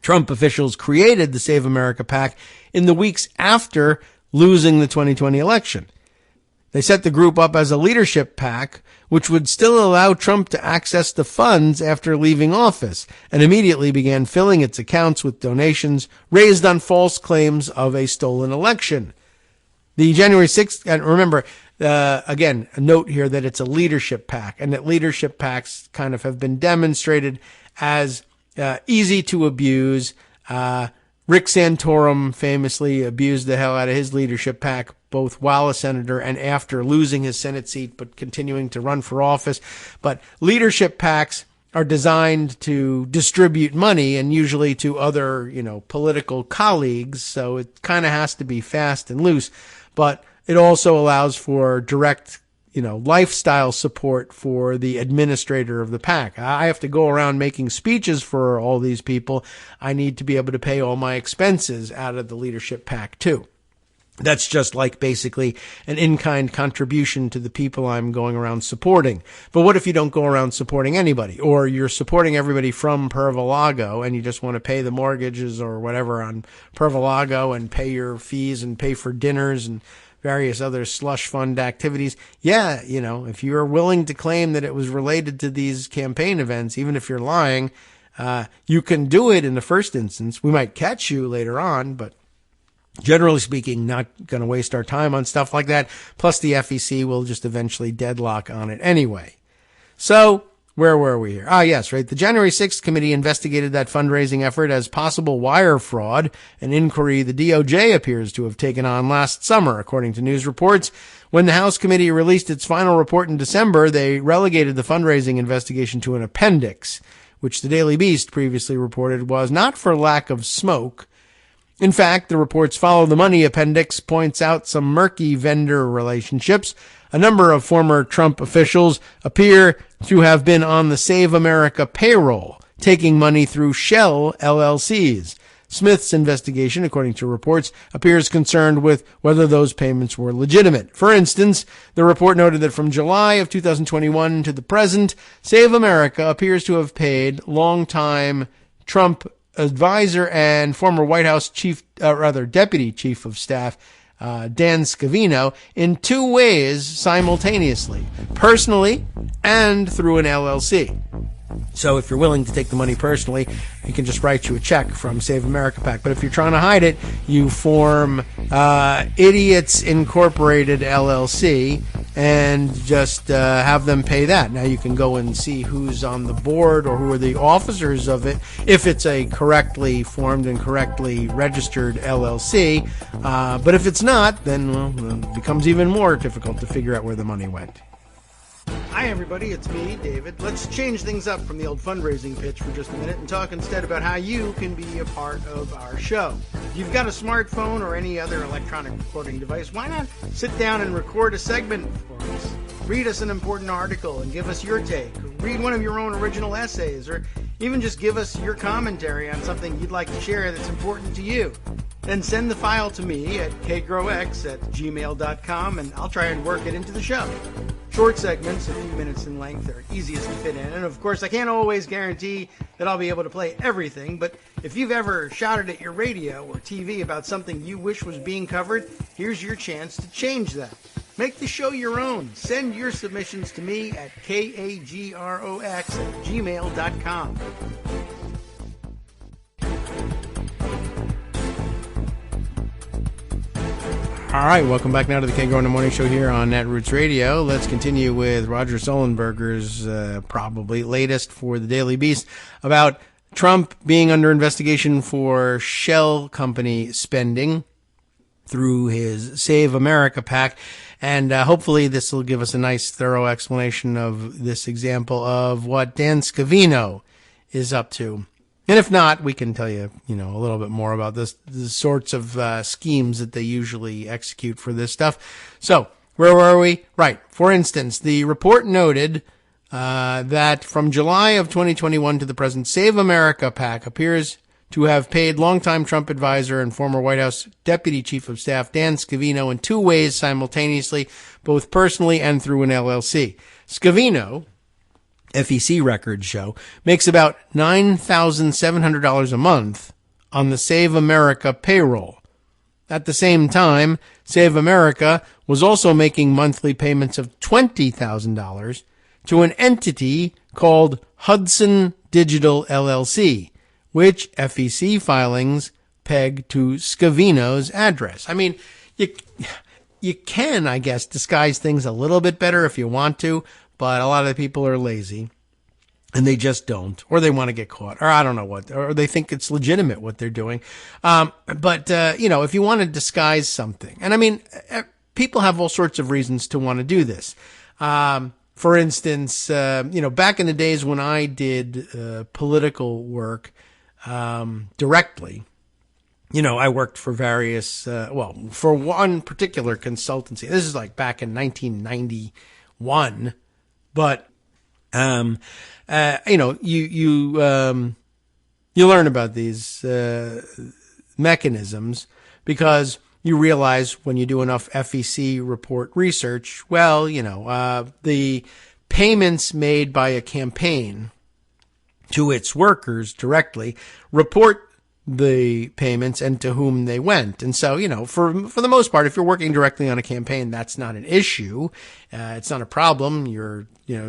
Trump officials created the Save America PAC in the weeks after losing the 2020 election. They set the group up as a leadership PAC, which would still allow Trump to access the funds after leaving office, and immediately began filling its accounts with donations raised on false claims of a stolen election. The January 6th, and remember, again, a note here that it's a leadership PAC, and that leadership PACs kind of have been demonstrated as easy to abuse. Rick Santorum famously abused the hell out of his leadership PAC, both while a senator and after losing his Senate seat, but continuing to run for office. But leadership PACs are designed to distribute money, and usually to other, political colleagues. So it kind of has to be fast and loose. But it also allows for direct, lifestyle support for the administrator of the PAC. I have to go around making speeches for all these people. I need to be able to pay all my expenses out of the leadership PAC too. That's just like basically an in-kind contribution to the people I'm going around supporting. But what if you don't go around supporting anybody, or you're supporting everybody from Pervalago and you just want to pay the mortgages or whatever on Pervalago and pay your fees and pay for dinners and various other slush fund activities. Yeah, if you're willing to claim that it was related to these campaign events, even if you're lying, you can do it in the first instance. We might catch you later on, but generally speaking, not going to waste our time on stuff like that. Plus, the FEC will just eventually deadlock on it anyway. So, where were we here? Yes, right. The January 6th committee investigated that fundraising effort as possible wire fraud, an inquiry the DOJ appears to have taken on last summer, according to news reports. When the House committee released its final report in December, they relegated the fundraising investigation to an appendix, which the Daily Beast previously reported was not for lack of smoke. In fact, the report's Follow the Money appendix points out some murky vendor relationships. A number of former Trump officials appear to have been on the Save America payroll, taking money through shell LLCs. Smith's investigation, according to reports, appears concerned with whether those payments were legitimate. For instance, the report noted that from July of 2021 to the present, Save America appears to have paid longtime Trump advisor and former White House deputy chief of staff, Dan Scavino, in two ways simultaneously, personally and through an LLC. So if you're willing to take the money personally, you can just write you a check from Save America PAC. But if you're trying to hide it, you form Idiots Incorporated LLC and just have them pay that. Now you can go and see who's on the board or who are the officers of it if it's a correctly formed and correctly registered LLC. But if it's not, then it becomes even more difficult to figure out where the money went. Hi everybody, it's me, David. Let's change things up from the old fundraising pitch for just a minute and talk instead about how you can be a part of our show. If you've got a smartphone or any other electronic recording device, why not sit down and record a segment for us? Read us an important article and give us your take. Read one of your own original essays, or even just give us your commentary on something you'd like to share that's important to you. Then send the file to me at kagrox@gmail.com and I'll try and work it into the show. Short segments, a few minutes in length, are easiest to fit in. And of course, I can't always guarantee that I'll be able to play everything, but if you've ever shouted at your radio or TV about something you wish was being covered, here's your chance to change that. Make the show your own. Send your submissions to me at kagrox@gmail.com. All right, welcome back now to the Kagro in the Morning Show here on Netroots Radio. Let's continue with Roger Sullenberger's probably latest for the Daily Beast about Trump being under investigation for shell company spending through his Save America PAC. And hopefully this will give us a nice, thorough explanation of this example of what Dan Scavino is up to. And if not, we can tell you, a little bit more about the sorts of schemes that they usually execute for this stuff. So, where were we? Right. For instance, the report noted that from July of 2021 to the present, Save America PAC appears to have paid longtime Trump advisor and former White House deputy chief of staff Dan Scavino in two ways simultaneously, both personally and through an LLC. Scavino, FEC records show, makes about $9,700 a month on the Save America payroll. At the same time, Save America was also making monthly payments of $20,000 to an entity called Hudson Digital LLC, which FEC filings peg to Scavino's address. I mean, you can, I guess, disguise things a little bit better if you want to, but a lot of the people are lazy and they just don't, or they want to get caught, or I don't know what, or they think it's legitimate what they're doing. But if you want to disguise something, and I mean, people have all sorts of reasons to want to do this. For instance, back in the days when I did political work directly, I worked for various, for one particular consultancy. This is like back in 1991. But, you learn about these mechanisms because you realize when you do enough FEC report research, the payments made by a campaign to its workers directly report the payments and to whom they went. And so, for the most part, if you're working directly on a campaign, that's not an issue. It's not a problem. You're,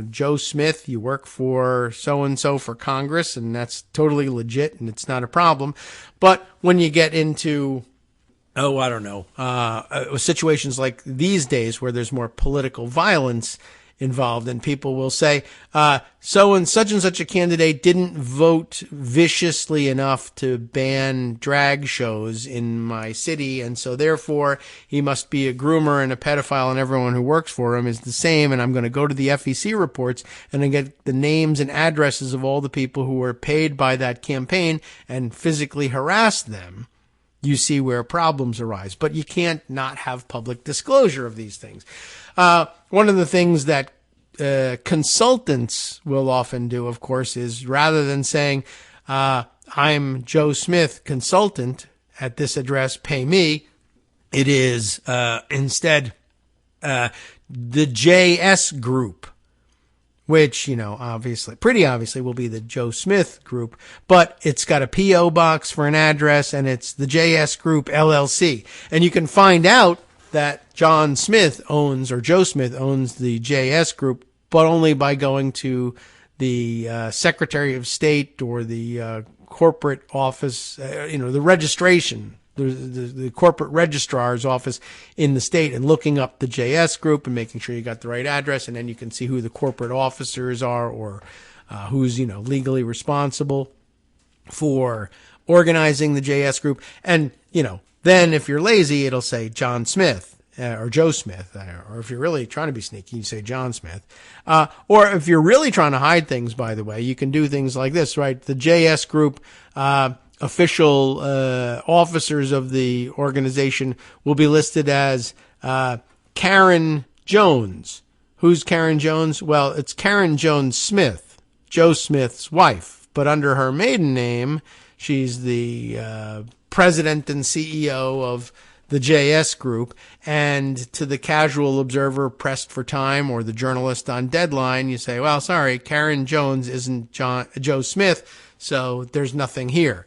Joe Smith, you work for so-and-so for Congress, and that's totally legit, and it's not a problem. But when you get into, I don't know, situations like these days where there's more political violence involved, and people will say, so and such a candidate didn't vote viciously enough to ban drag shows in my city, and so therefore he must be a groomer and a pedophile, and everyone who works for him is the same, and I'm going to go to the FEC reports and I get the names and addresses of all the people who were paid by that campaign and physically harass them. You see where problems arise, but you can't not have public disclosure of these things. One of the things that consultants will often do, of course, is rather than saying, I'm Joe Smith, consultant at this address, pay me, it is instead the JS group, which, pretty obviously will be the Joe Smith group, but it's got a P.O. box for an address, and it's the JS Group LLC. And you can find out that Joe Smith owns the JS Group, but only by going to the Secretary of State or the corporate office, the registration, the corporate registrar's office in the state, and looking up the JS Group and making sure you got the right address, and then you can see who the corporate officers are, or who's legally responsible for organizing the JS Group. And then if you're lazy, it'll say John Smith or Joe Smith, or if you're really trying to be sneaky, you say John Smith. Or if you're really trying to hide things, by the way, you can do things like this, right? The JS Group official officers of the organization will be listed as Karen Jones. Who's Karen Jones? Well, it's Karen Jones Smith, Joe Smith's wife, but under her maiden name, she's the president and CEO of the JS Group. And to the casual observer pressed for time, or the journalist on deadline, you say, well, sorry, Karen Jones isn't Joe Smith, so there's nothing here.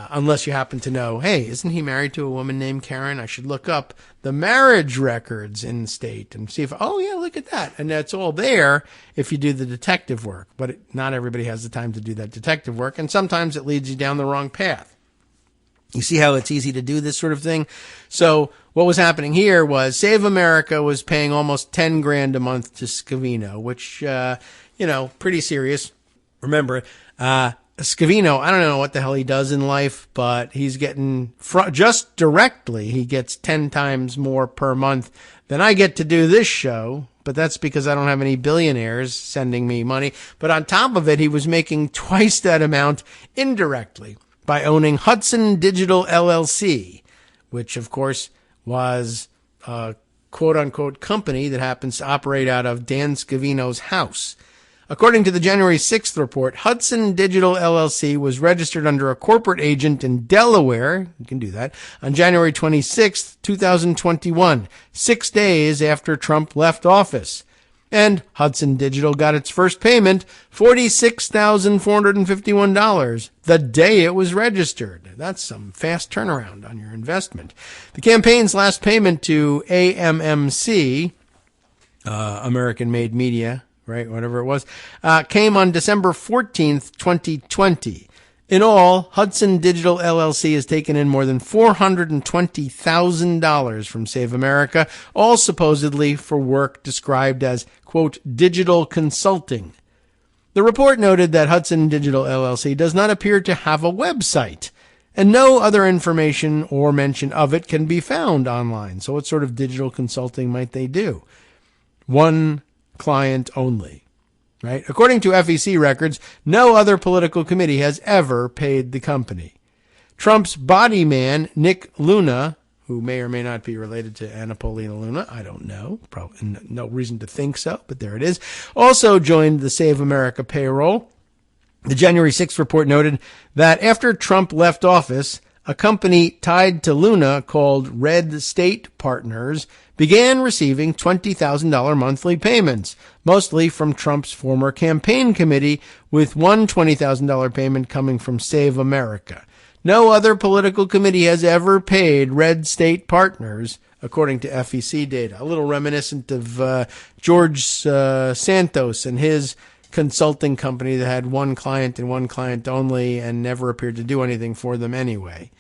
Unless you happen to know, hey, isn't he married to a woman named Karen? I should look up the marriage records in the state and see if, oh yeah, look at that. And that's all there if you do the detective work. But not everybody has the time to do that detective work, and sometimes it leads you down the wrong path. You see how it's easy to do this sort of thing? So what was happening here was Save America was paying almost $10,000 a month to Scavino, which, pretty serious. Remember, Scavino, I don't know what the hell he does in life, but he's getting, just directly, he gets 10 times more per month than I get to do this show. But that's because I don't have any billionaires sending me money. But on top of it, he was making twice that amount indirectly by owning Hudson Digital LLC, which, of course, was a quote-unquote company that happens to operate out of Dan Scavino's house. According to the January 6th report, Hudson Digital LLC was registered under a corporate agent in Delaware, you can do that, on January 26th, 2021, 6 days after Trump left office. And Hudson Digital got its first payment, $46,451, the day it was registered. That's some fast turnaround on your investment. The campaign's last payment to AMMC, American Made Media, right, whatever it was, came on December 14th, 2020. In all, Hudson Digital LLC has taken in more than $420,000 from Save America, all supposedly for work described as, quote, digital consulting. The report noted that Hudson Digital LLC does not appear to have a website, and no other information or mention of it can be found online. So what sort of digital consulting might they do? One client only. Right? According to FEC records, no other political committee has ever paid the company. Trump's body man, Nick Luna, who may or may not be related to Anna Paulina Luna, I don't know, probably no reason to think so, but there it is, also joined the Save America payroll. The January 6th report noted that after Trump left office, a company tied to Luna called Red State Partners began receiving $20,000 monthly payments, mostly from Trump's former campaign committee, with one $20,000 payment coming from Save America. No other political committee has ever paid red state partners, according to FEC data. A little reminiscent of George Santos and his consulting company that had one client and one client only and never appeared to do anything for them anyway.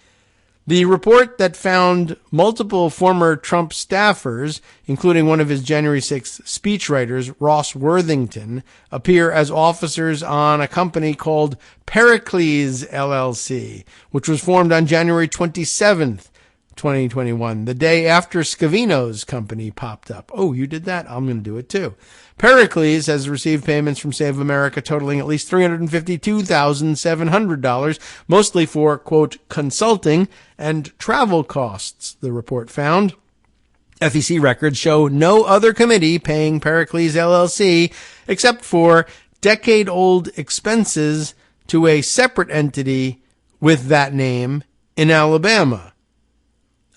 The report that found multiple former Trump staffers, including one of his January 6th speechwriters, Ross Worthington, appear as officers on a company called Pericles LLC, which was formed on January 27th, 2021, the day after Scavino's company popped up. Oh, you did that? I'm going to do it too. Pericles has received payments from Save America totaling at least $352,700, mostly for, quote, consulting and travel costs, the report found. FEC records show no other committee paying Pericles LLC except for decade-old expenses to a separate entity with that name in Alabama.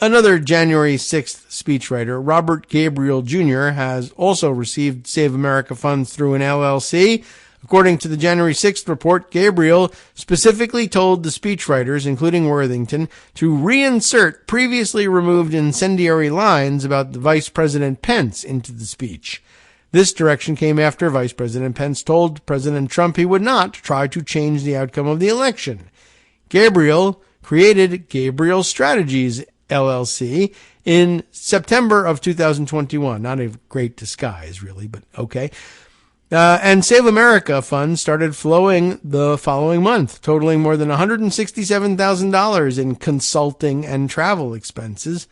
Another January 6th speechwriter, Robert Gabriel Jr., has also received Save America funds through an LLC. According to the January 6th report, Gabriel specifically told the speechwriters, including Worthington, to reinsert previously removed incendiary lines about the Vice President Pence into the speech. This direction came after Vice President Pence told President Trump he would not try to change the outcome of the election. Gabriel created Gabriel Strategies LLC in September of 2021. Not a great disguise, really, but okay. And Save America funds started flowing the following month, totaling more than $167,000 in consulting and travel expenses.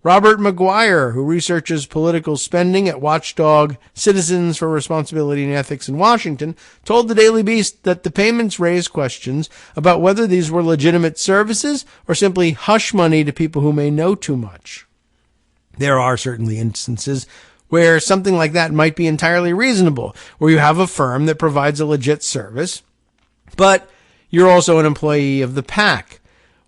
Robert McGuire, who researches political spending at watchdog Citizens for Responsibility and Ethics in Washington, told the Daily Beast that the payments raised questions about whether these were legitimate services or simply hush money to people who may know too much. There are certainly instances where something like that might be entirely reasonable, where you have a firm that provides a legit service, but you're also an employee of the PAC.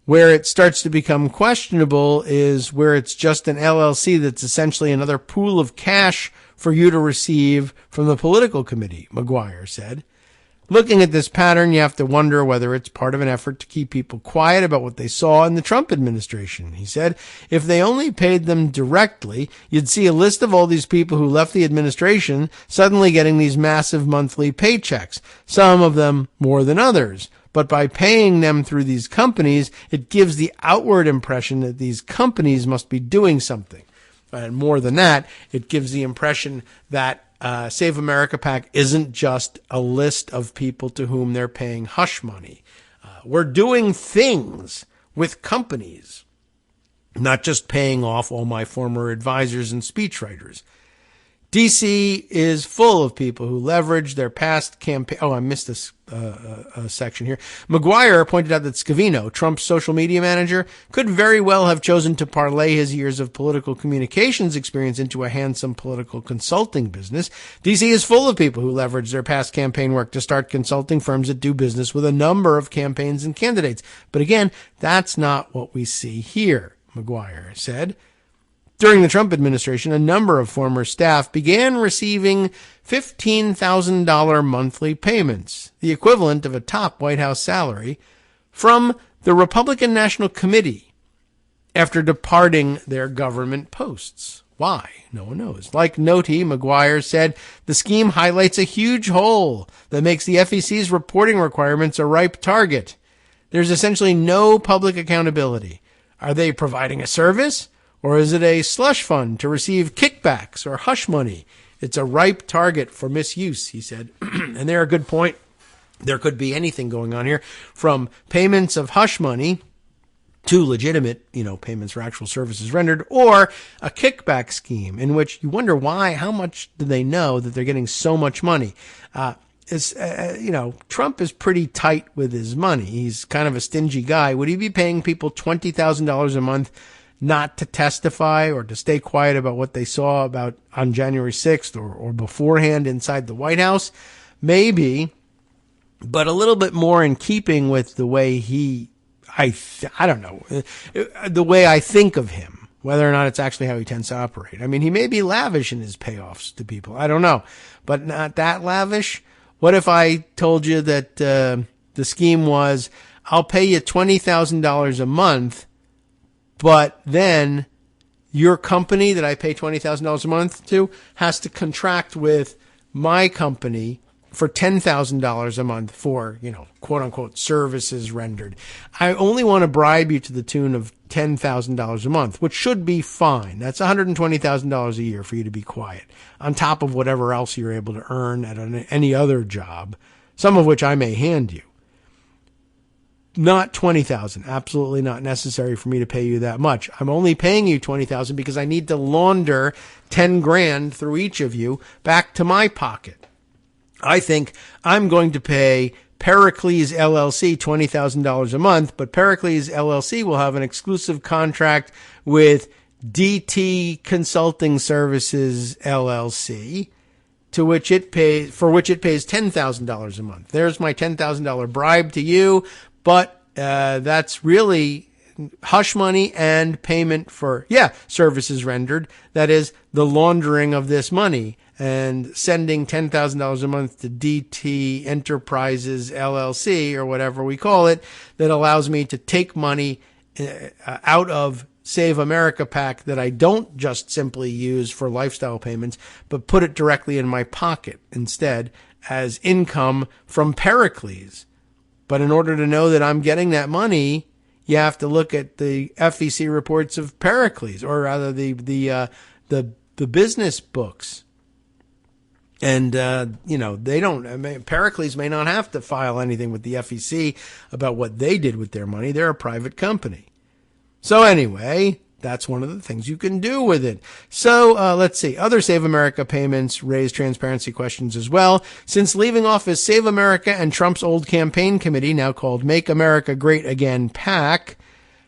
Where it starts to become questionable is where it's just an LLC that's essentially another pool of cash for you to receive from the political committee, McGuire said. Looking at this pattern, you have to wonder whether it's part of an effort to keep people quiet about what they saw in the Trump administration. He said, if they only paid them directly, you'd see a list of all these people who left the administration suddenly getting these massive monthly paychecks, some of them more than others. But by paying them through these companies, it gives the outward impression that these companies must be doing something. And more than that, it gives the impression that Save America PAC isn't just a list of people to whom they're paying hush money. We're doing things with companies, not just paying off all my former advisors and speechwriters. D.C. is full of people who leverage their past campaign. Oh, I missed this section here. McGuire pointed out that Scavino, Trump's social media manager, could very well have chosen to parlay his years of political communications experience into a handsome political consulting business. D.C. is full of people who leverage their past campaign work to start consulting firms that do business with a number of campaigns and candidates. But again, that's not what we see here, McGuire said. During the Trump administration, a number of former staff began receiving $15,000 monthly payments, the equivalent of a top White House salary, from the Republican National Committee after departing their government posts. Why? No one knows. Like Noti, McGuire said, the scheme highlights a huge hole that makes the FEC's reporting requirements a ripe target. There's essentially no public accountability. Are they providing a service? Or is it a slush fund to receive kickbacks or hush money? It's a ripe target for misuse, he said. And they're a good point. There could be anything going on here, from payments of hush money to legitimate, payments for actual services rendered, or a kickback scheme in which you wonder why, how much do they know that they're getting so much money? Trump is pretty tight with his money. He's kind of a stingy guy. Would he be paying people $20,000 a month not to testify or to stay quiet about what they saw about on January 6th or beforehand inside the White House? Maybe, but a little bit more in keeping with the way the way I think of him, whether or not it's actually how he tends to operate. I mean, he may be lavish in his payoffs to people. I don't know, but not that lavish. What if I told you that the scheme was, I'll pay you $20,000 a month, but then your company that I pay $20,000 a month to has to contract with my company for $10,000 a month for, quote unquote, services rendered. I only want to bribe you to the tune of $10,000 a month, which should be fine. That's $120,000 a year for you to be quiet, on top of whatever else you're able to earn at any other job, some of which I may hand you. Not $20,000. Absolutely not necessary for me to pay you that much. I'm only paying you $20,000 because I need to launder 10 grand through each of you back to my pocket. I think I'm going to pay Pericles LLC $20,000 a month, but Pericles LLC will have an exclusive contract with DT Consulting Services LLC, for which it pays $10,000 a month. There's my $10,000 bribe to you, but that's really hush money and payment for, services rendered. That is the laundering of this money and sending $10,000 a month to DT Enterprises LLC or whatever we call it, that allows me to take money out of Save America PAC that I don't just simply use for lifestyle payments, but put it directly in my pocket instead as income from Pericles. But in order to know that I'm getting that money, you have to look at the FEC reports of Pericles, or rather the business books. And, they don't, Pericles may not have to file anything with the FEC about what they did with their money. They're a private company. So anyway, that's one of the things you can do with it. So, let's see. Other Save America payments raise transparency questions as well. Since leaving office, Save America and Trump's old campaign committee, now called Make America Great Again PAC,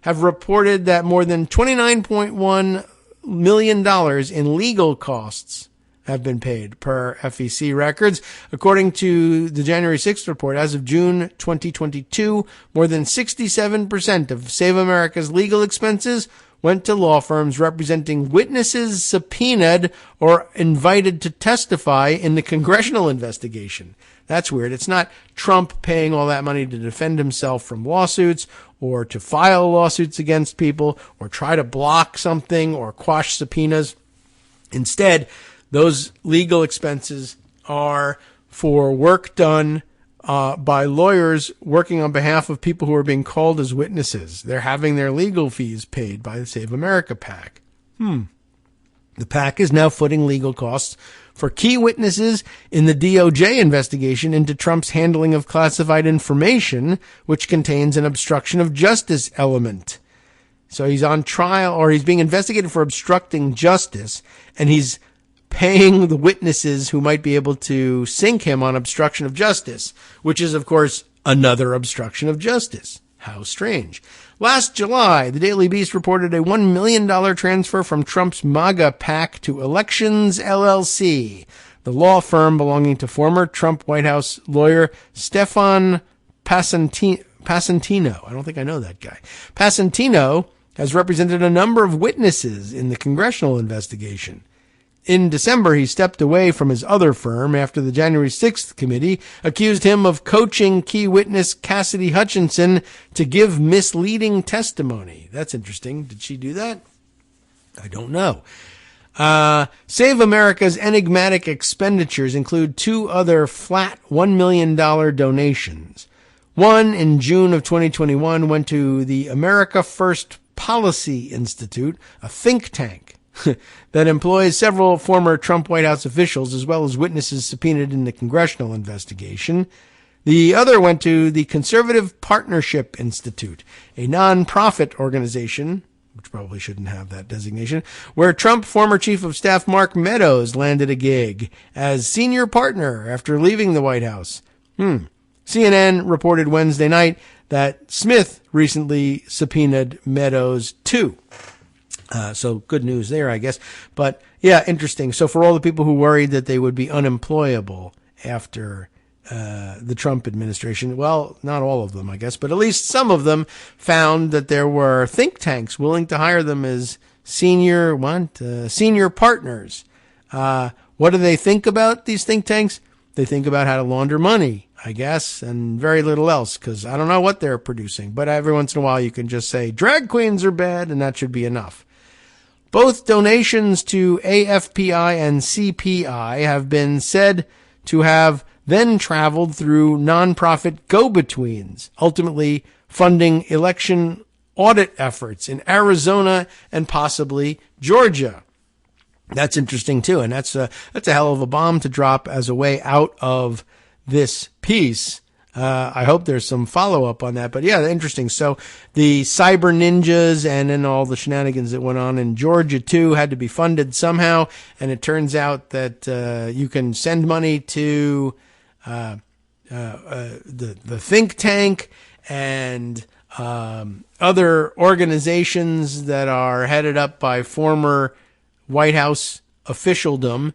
have reported that more than $29.1 million in legal costs have been paid per FEC records. According to the January 6th report, as of June 2022, more than 67% of Save America's legal expenses went to law firms representing witnesses subpoenaed or invited to testify in the congressional investigation. That's weird. It's not Trump paying all that money to defend himself from lawsuits or to file lawsuits against people or try to block something or quash subpoenas. Instead, those legal expenses are for work done by lawyers working on behalf of people who are being called as witnesses. They're having their legal fees paid by the Save America PAC. The PAC is now footing legal costs for key witnesses in the DOJ investigation into Trump's handling of classified information, which contains an obstruction of justice element. So he's on trial, or he's being investigated for obstructing justice, and he's paying the witnesses who might be able to sink him on obstruction of justice, which is, of course, another obstruction of justice. How strange. Last July, the Daily Beast reported a $1 million transfer from Trump's MAGA PAC to Elections LLC, the law firm belonging to former Trump White House lawyer Stefan Passantino. I don't think I know that guy. Passantino has represented a number of witnesses in the congressional investigation. In December, he stepped away from his other firm after the January 6th committee accused him of coaching key witness Cassidy Hutchinson to give misleading testimony. That's interesting. Did she do that? I don't know. Save America's enigmatic expenditures include two other flat $1 million donations. One in June of 2021 went to the America First Policy Institute, a think tank that employs several former Trump White House officials as well as witnesses subpoenaed in the congressional investigation. The other went to the Conservative Partnership Institute, a non-profit organization, which probably shouldn't have that designation, where Trump former Chief of Staff Mark Meadows landed a gig as senior partner after leaving the White House. CNN reported Wednesday night that Smith recently subpoenaed Meadows too. So good news there, I guess. But yeah, interesting. So for all the people who worried that they would be unemployable after the Trump administration, well, not all of them, I guess, but at least some of them found that there were think tanks willing to hire them as senior partners. What do they think about these think tanks? They think about how to launder money, I guess, and very little else, because I don't know what they're producing. But every once in a while you can just say, drag queens are bad, and that should be enough. Both donations to AFPI and CPI have been said to have then traveled through nonprofit go-betweens, ultimately funding election audit efforts in Arizona and possibly Georgia. That's interesting too, and that's a hell of a bomb to drop as a way out of this piece. I hope there's some follow-up on that, but yeah, interesting. So the cyber ninjas and then all the shenanigans that went on in Georgia too had to be funded somehow, and it turns out that you can send money to the think tank and other organizations that are headed up by former White House officialdom,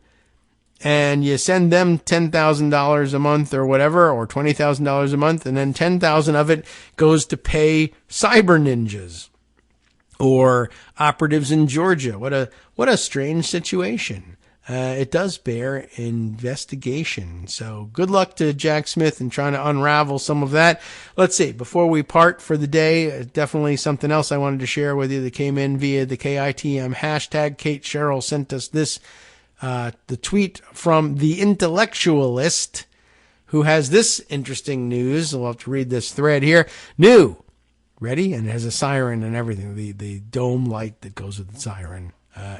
and you send them $10,000 a month or whatever, or $20,000 a month, and then 10,000 of it goes to pay cyber ninjas or operatives in Georgia. What a strange situation. It does bear investigation. So good luck to Jack Smith in trying to unravel some of that. Let's see. Before we part for the day, definitely something else I wanted to share with you that came in via the KITM hashtag. Kate Sherrill sent us this, the tweet from The Intellectualist, who has this interesting news. We'll have to read this thread here. New. Ready? And it has a siren and everything. The dome light that goes with the siren.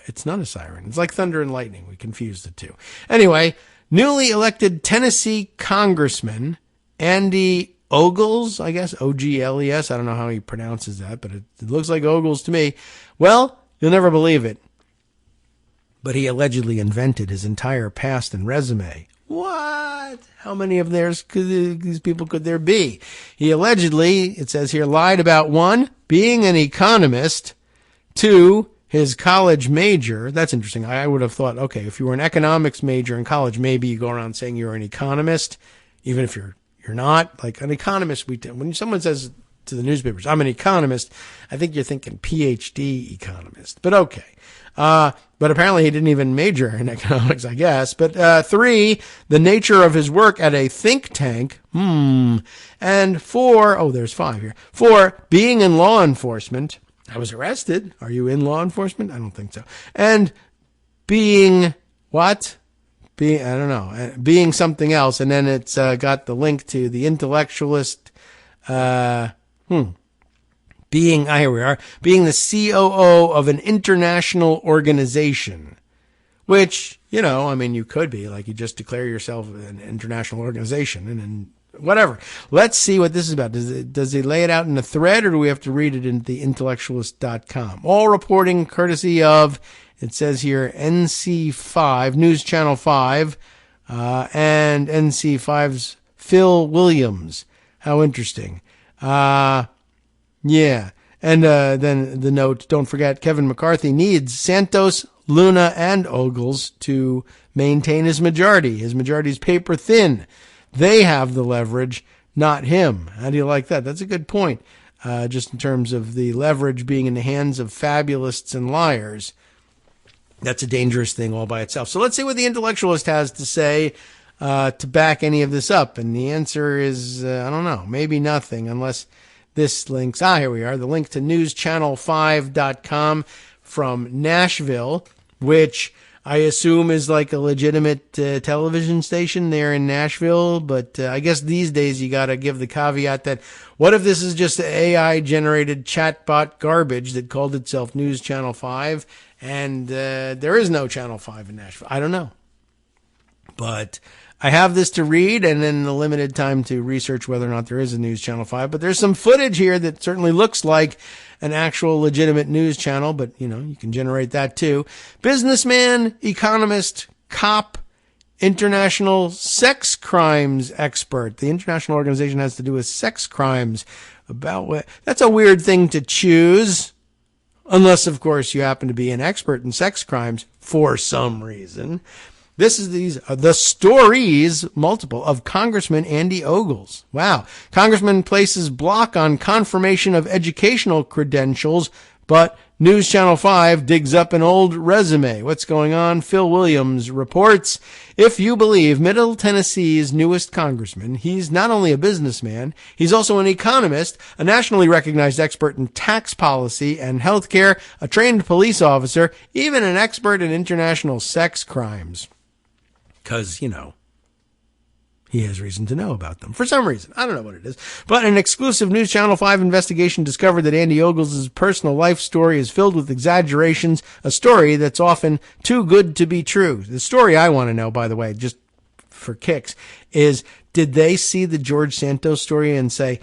It's not a siren. It's like thunder and lightning. We confused the two. Anyway, newly elected Tennessee Congressman Andy Ogles, I guess, Ogles. I don't know how he pronounces that, but it looks like Ogles to me. Well, you'll never believe it, but he allegedly invented his entire past and resume. What? How many of these people could there be? He allegedly, it says here, lied about 1, being an economist, 2, his college major. That's interesting. I would have thought, okay, if you were an economics major in college, maybe you go around saying you're an economist, even if you're not. Like an economist, when someone says to the newspapers, I'm an economist, I think you're thinking PhD economist. But okay. But apparently he didn't even major in economics, I guess. But 3, the nature of his work at a think tank. And 4, there's 5 here. 4, being in law enforcement. I was arrested. Are you in law enforcement? I don't think so. And being what? I don't know. Being something else. And then it's got the link to The Intellectualist. Here we are. Being the COO of an international organization. Which, you could be. Like, you just declare yourself an international organization and then whatever. Let's see what this is about. Does he lay it out in a thread, or do we have to read it in theintellectualist.com? All reporting courtesy of, it says here, NC5, News Channel 5, and NC5's Phil Williams. How interesting. Yeah. And then the note, don't forget, Kevin McCarthy needs Santos, Luna, and Ogles to maintain his majority. His majority is paper thin. They have the leverage, not him. How do you like that? That's a good point. Just in terms of the leverage being in the hands of fabulists and liars. That's a dangerous thing all by itself. So let's see what the Intellectualist has to say to back any of this up. And the answer is, I don't know, maybe nothing, unless this links. Here we are. The link to newschannel5.com from Nashville, which I assume is like a legitimate television station there in Nashville. But I guess these days you got to give the caveat that what if this is just AI-generated chatbot garbage that called itself News Channel 5 and there is no Channel 5 in Nashville? I don't know. But I have this to read and then the limited time to research whether or not there is a News Channel 5. But there's some footage here that certainly looks like an actual legitimate news channel, but, you can generate that too. Businessman, economist, cop, international sex crimes expert. The international organization has to do with sex crimes. That's a weird thing to choose, unless, of course, you happen to be an expert in sex crimes for some reason. This is the stories, multiple, of Congressman Andy Ogles. Wow. Congressman places block on confirmation of educational credentials But News Channel 5 digs up an old resume. What's going on? Phil Williams reports, if you believe Middle Tennessee's newest congressman, he's not only a businessman, he's also an economist, a nationally recognized expert in tax policy and healthcare, a trained police officer, even an expert in international sex crimes. 'Cause, he has reason to know about them. For some reason. I don't know what it is. But an exclusive News Channel 5 investigation discovered that Andy Ogles' personal life story is filled with exaggerations, a story that's often too good to be true. The story I want to know, by the way, just for kicks, is did they see the George Santos story and say,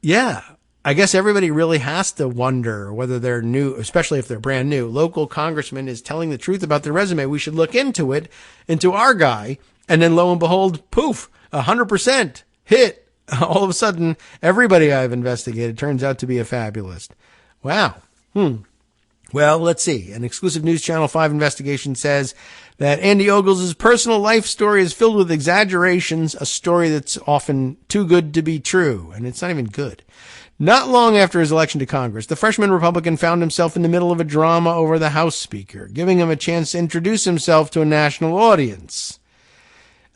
yeah, I guess everybody really has to wonder whether they're new, especially if they're brand new. Local congressman is telling the truth about their resume. We should look into it, into our guy. And then lo and behold, poof, 100% hit. All of a sudden, everybody I've investigated turns out to be a fabulist. Wow. Well, let's see. An exclusive News Channel 5 investigation says that Andy Ogles' personal life story is filled with exaggerations, a story that's often too good to be true. And it's not even good. Not long after his election to Congress, the freshman Republican found himself in the middle of a drama over the House Speaker, giving him a chance to introduce himself to a national audience.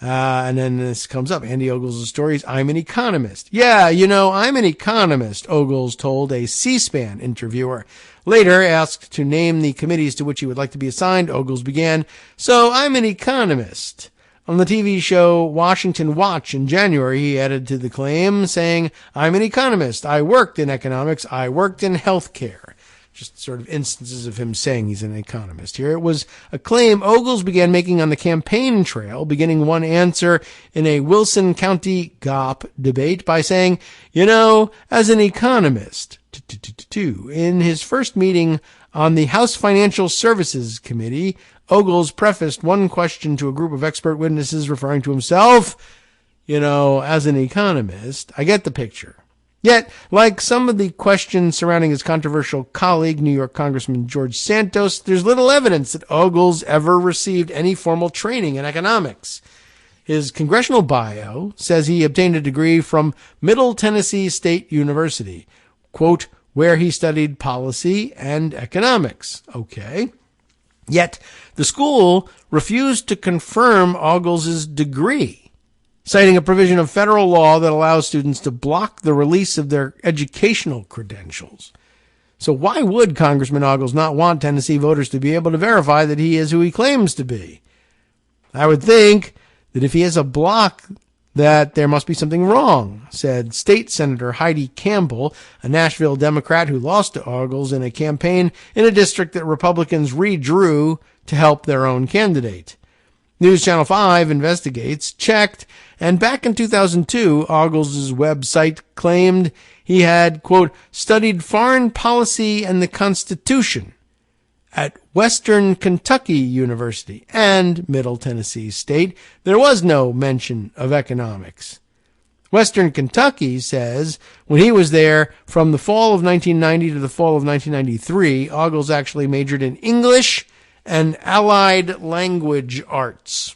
And then this comes up. Andy Ogles' stories. I'm an economist. Yeah, I'm an economist, Ogles told a C-SPAN interviewer. Later, asked to name the committees to which he would like to be assigned, Ogles began, so I'm an economist. On the TV show Washington Watch in January, he added to the claim, saying, I'm an economist. I worked in economics. I worked in healthcare. Just sort of instances of him saying he's an economist here. It was a claim Ogles began making on the campaign trail, beginning one answer in a Wilson County GOP debate by saying, as an economist, in his first meeting on the House Financial Services Committee, Ogles prefaced one question to a group of expert witnesses referring to himself, as an economist. I get the picture. Yet, like some of the questions surrounding his controversial colleague, New York Congressman George Santos, there's little evidence that Ogles ever received any formal training in economics. His congressional bio says he obtained a degree from Middle Tennessee State University, quote, where he studied policy and economics. Okay. Yet, the school refused to confirm Ogles' degree, citing a provision of federal law that allows students to block the release of their educational credentials. So why would Congressman Ogles not want Tennessee voters to be able to verify that he is who he claims to be? I would think that if he has a block, that there must be something wrong, said State Senator Heidi Campbell, a Nashville Democrat who lost to Ogles in a campaign in a district that Republicans redrew to help their own candidate. News Channel 5 investigates, checked, and back in 2002, Ogles' website claimed he had, quote, studied foreign policy and the Constitution at Western Kentucky University and Middle Tennessee State. There was no mention of economics. Western Kentucky says when he was there from the fall of 1990 to the fall of 1993, Ogles actually majored in English and allied language arts.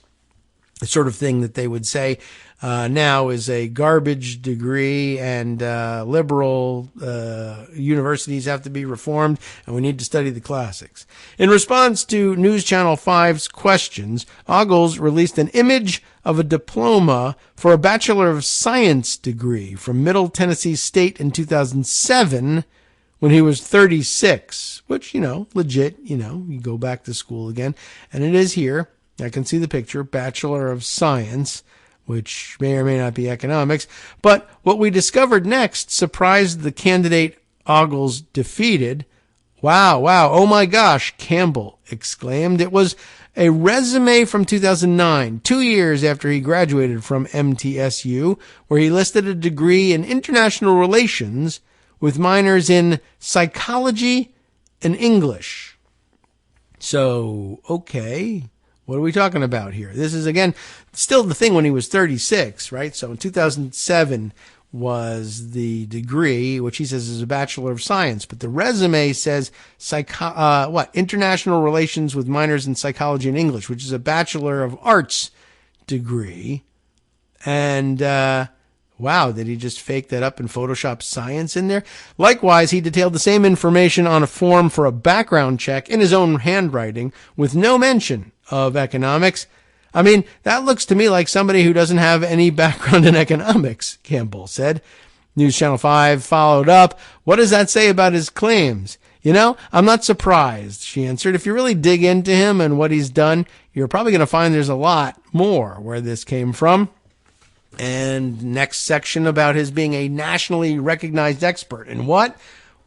The sort of thing that they would say now is a garbage degree, and liberal universities have to be reformed, and we need to study the classics. In response to News Channel 5's questions, Ogles released an image of a diploma for a Bachelor of Science degree from Middle Tennessee State in 2007 when he was 36, which, legit, you go back to school again. And it is here. I can see the picture, Bachelor of Science, which may or may not be economics. But what we discovered next surprised the candidate Ogles defeated. Wow, oh my gosh, Campbell exclaimed. It was a resume from 2009, 2 years after he graduated from MTSU, where he listed a degree in international relations with minors in psychology and English. So, okay. What are we talking about here? This is, again, still the thing when he was 36, right? So in 2007 was the degree, which he says is a Bachelor of Science. But the resume says international relations with minors in psychology and English, which is a Bachelor of Arts degree. And Wow, did he just fake that up and Photoshop science in there? Likewise, he detailed the same information on a form for a background check in his own handwriting with no mention of economics. I mean, that looks to me like somebody who doesn't have any background in economics, Campbell said. News Channel 5 followed up. What does that say about his claims? You know, I'm not surprised, she answered. If you really dig into him and what he's done, you're probably going to find there's a lot more where this came from. And next section about his being a nationally recognized expert. In what?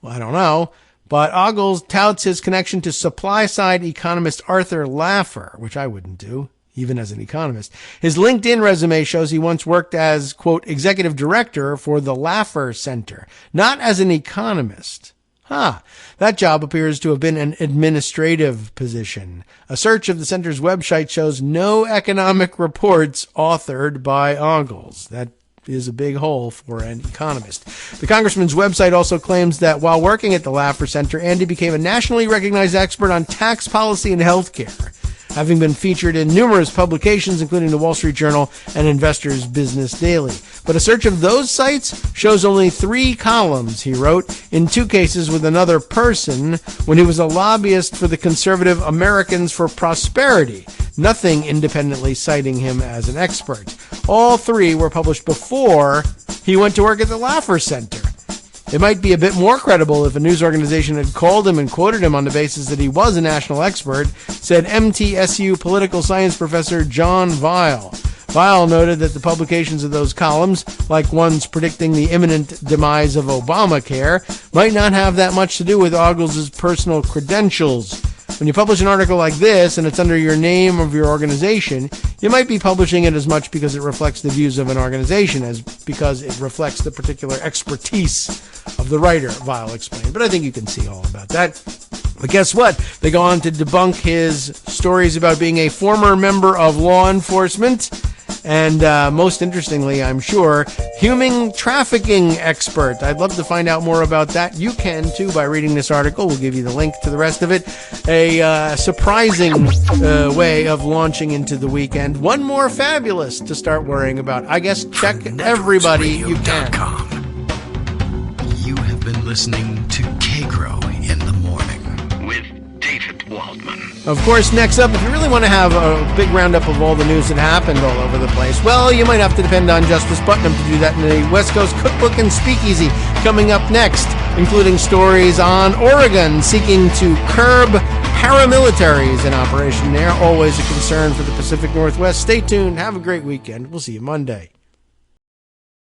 Well, I don't know. But Ogles touts his connection to supply-side economist Arthur Laffer, which I wouldn't do, even as an economist. His LinkedIn resume shows he once worked as, quote, executive director for the Laffer Center, not as an economist. That job appears to have been an administrative position. A search of the center's website shows no economic reports authored by Ogles. That is a big hole for an economist. The congressman's website also claims that while working at the Laffer Center, Andy became a nationally recognized expert on tax policy and health care, having been featured in numerous publications, including the Wall Street Journal and Investors Business Daily. But a search of those sites shows only 3 columns, he wrote, in 2 cases with another person when he was a lobbyist for the conservative Americans for Prosperity, nothing independently citing him as an expert. All 3 were published before he went to work at the Laffer Center. It might be a bit more credible if a news organization had called him and quoted him on the basis that he was a national expert, said MTSU political science professor John Weil. Weil noted that the publications of those columns, like ones predicting the imminent demise of Obamacare, might not have that much to do with Ogles' personal credentials. When you publish an article like this and it's under your name of your organization, you might be publishing it as much because it reflects the views of an organization as because it reflects the particular expertise of the writer, Weil explained. But I think you can see all about that. But guess what? They go on to debunk his stories about being a former member of law enforcement and, most interestingly, I'm sure, human trafficking expert. I'd love to find out more about that. You can, too, by reading this article. We'll give you the link to the rest of it. A surprising way of launching into the weekend. One more fabulous to start worrying about. I guess check everybody you can. You have been listening to Kagro in the morning with David Waldman. Of course, next up, if you really want to have a big roundup of all the news that happened all over the place, well, you might have to depend on Justice Putnam to do that in the West Coast Cookbook and Speakeasy coming up next, including stories on Oregon seeking to curb paramilitaries in operation there. Always a concern for the Pacific Northwest. Stay tuned. Have a great weekend. We'll see you Monday.